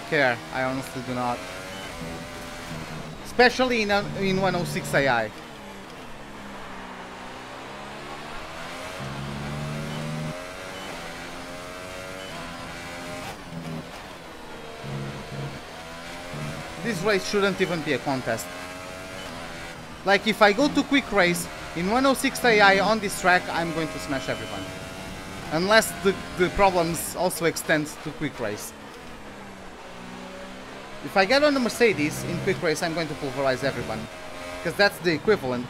care. I honestly do not. Especially in 106 AI. This race shouldn't even be a contest. Like, if I go to quick race in 106 AI on this track, I'm going to smash everyone. Unless the problems also extend to quick race. If I get on the Mercedes in quick race, I'm going to pulverize everyone. Because that's the equivalent.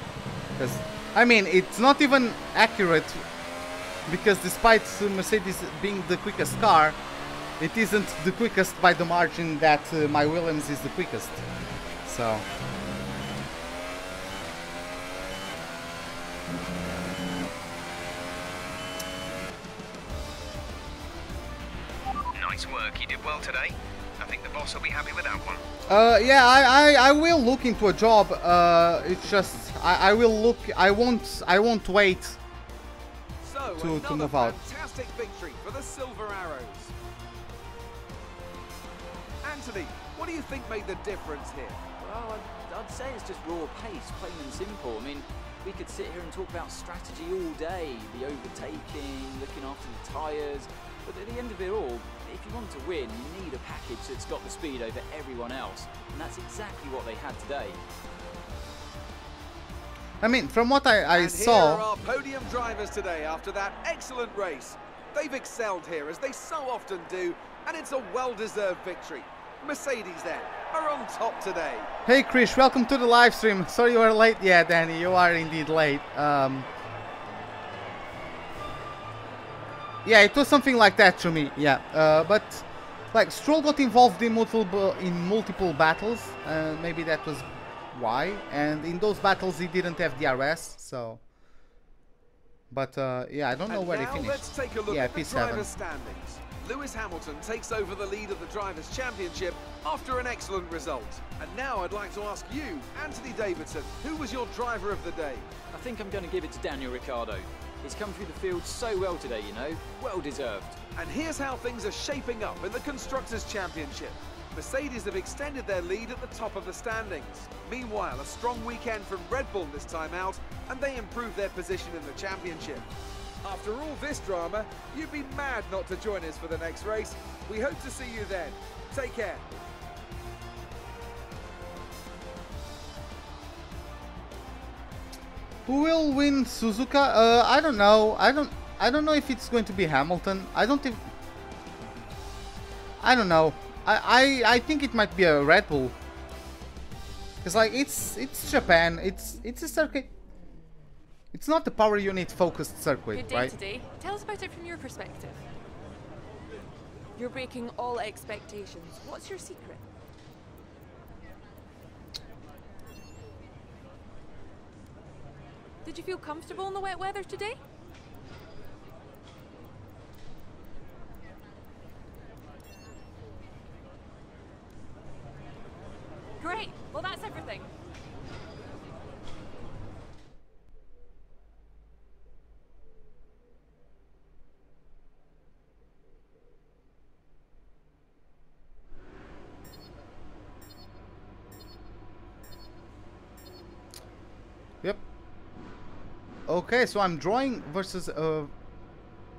Because, I mean, it's not even accurate. Because despite Mercedes being the quickest car, it isn't the quickest by the margin that my Williams is the quickest. So... Nice work, you did well today. I think the boss will be happy with that one. Yeah, I will look into a job. It's just I will look. I won't wait to move out. Fantastic victory for the Silver Arrows. Anthony, what do you think made the difference here? Well, I'd say it's just raw pace, plain and simple. I mean, we could sit here and talk about strategy all day, the overtaking, looking after the tyres, But at the end of it all, if you want to win, you need a package that's got the speed over everyone else. And that's exactly what they had today. I mean, from what I and saw... here are our podium drivers today after that excellent race. They've excelled here, as they so often do, and it's a well-deserved victory. Mercedes, then, are on top today. Hey, Chris, welcome to the live stream. Sorry you are late. Yeah, Danny, you are indeed late. Yeah, it was something like that to me. Yeah, but like Stroll got involved in multiple battles. Maybe that was why. And in those battles, he didn't have DRS. So, but yeah, I don't know where he finished. Let's take a look at the P7. drivers' standings. Lewis Hamilton takes over the lead of the Drivers' Championship after an excellent result. And now I'd like to ask you, Anthony Davidson, who was your driver of the day? I think I'm going to give it to Daniel Ricciardo. He's come through the field so well today, you know. Well deserved. And here's how things are shaping up in the Constructors' Championship. Mercedes have extended their lead at the top of the standings. Meanwhile, a strong weekend from Red Bull this time out, and they improve their position in the championship. After all this drama, you'd be mad not to join us for the next race. We hope to see you then. Take care. Who will win Suzuka? I don't know. I don't know if it's going to be Hamilton. I don't know. I think it might be a Red Bull. It's like it's Japan. It's a circuit. It's not the power unit focused circuit, Good day right? today. Tell us about it from your perspective. You're breaking all expectations. What's your secret? Did you feel comfortable in the wet weather today? Great. Well, that's everything. Yep. Okay, so I'm drawing versus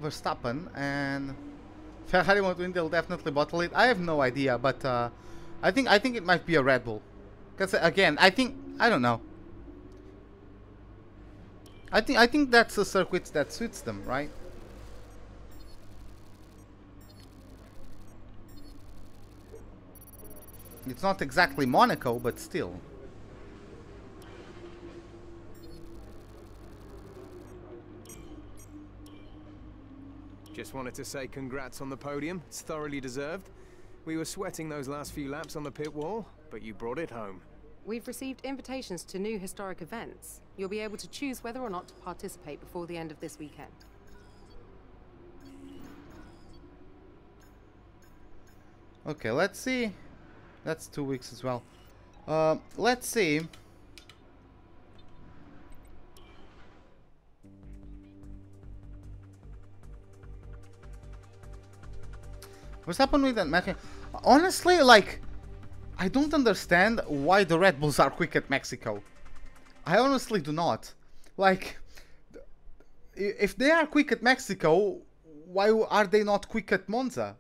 Verstappen, and Ferrari won't win. They'll definitely bottle it. I have no idea, but I think it might be a Red Bull. Because again, I don't know. I think that's a circuit that suits them, right? It's not exactly Monaco, but still. Just wanted to say congrats on the podium. It's thoroughly deserved. We were sweating those last few laps on the pit wall, but you brought it home. We've received invitations to new historic events. You'll be able to choose whether or not to participate before the end of this weekend. Okay, let's see. That's 2 weeks as well. Let's see. What's happened with that Mexico? Honestly, like, I don't understand why the Red Bulls are quick at Mexico. I honestly do not. Like, if they are quick at Mexico, why are they not quick at Monza?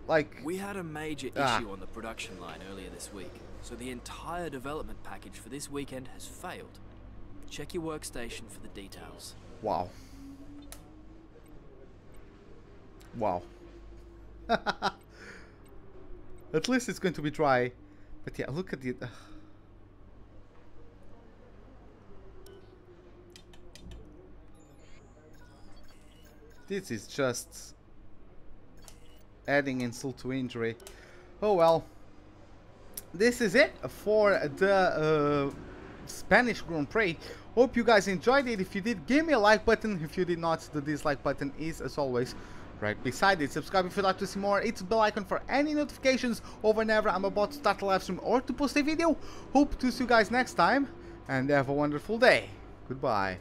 Like, we had a major issue on the production line earlier this week, so the entire development package for this weekend has failed. Check your workstation for the details. Wow. Wow. At least it's going to be dry. But yeah, look at it. This is just adding insult to injury. Oh well. This is it for the Spanish Grand Prix. Hope you guys enjoyed it. If you did, give me a like button. If you did not, the dislike button is, as always, right beside it. Subscribe if you'd like to see more. It's the bell icon for any notifications over whenever I'm about to start a live stream or to post a video. Hope to see you guys next time, and have a wonderful day. Goodbye.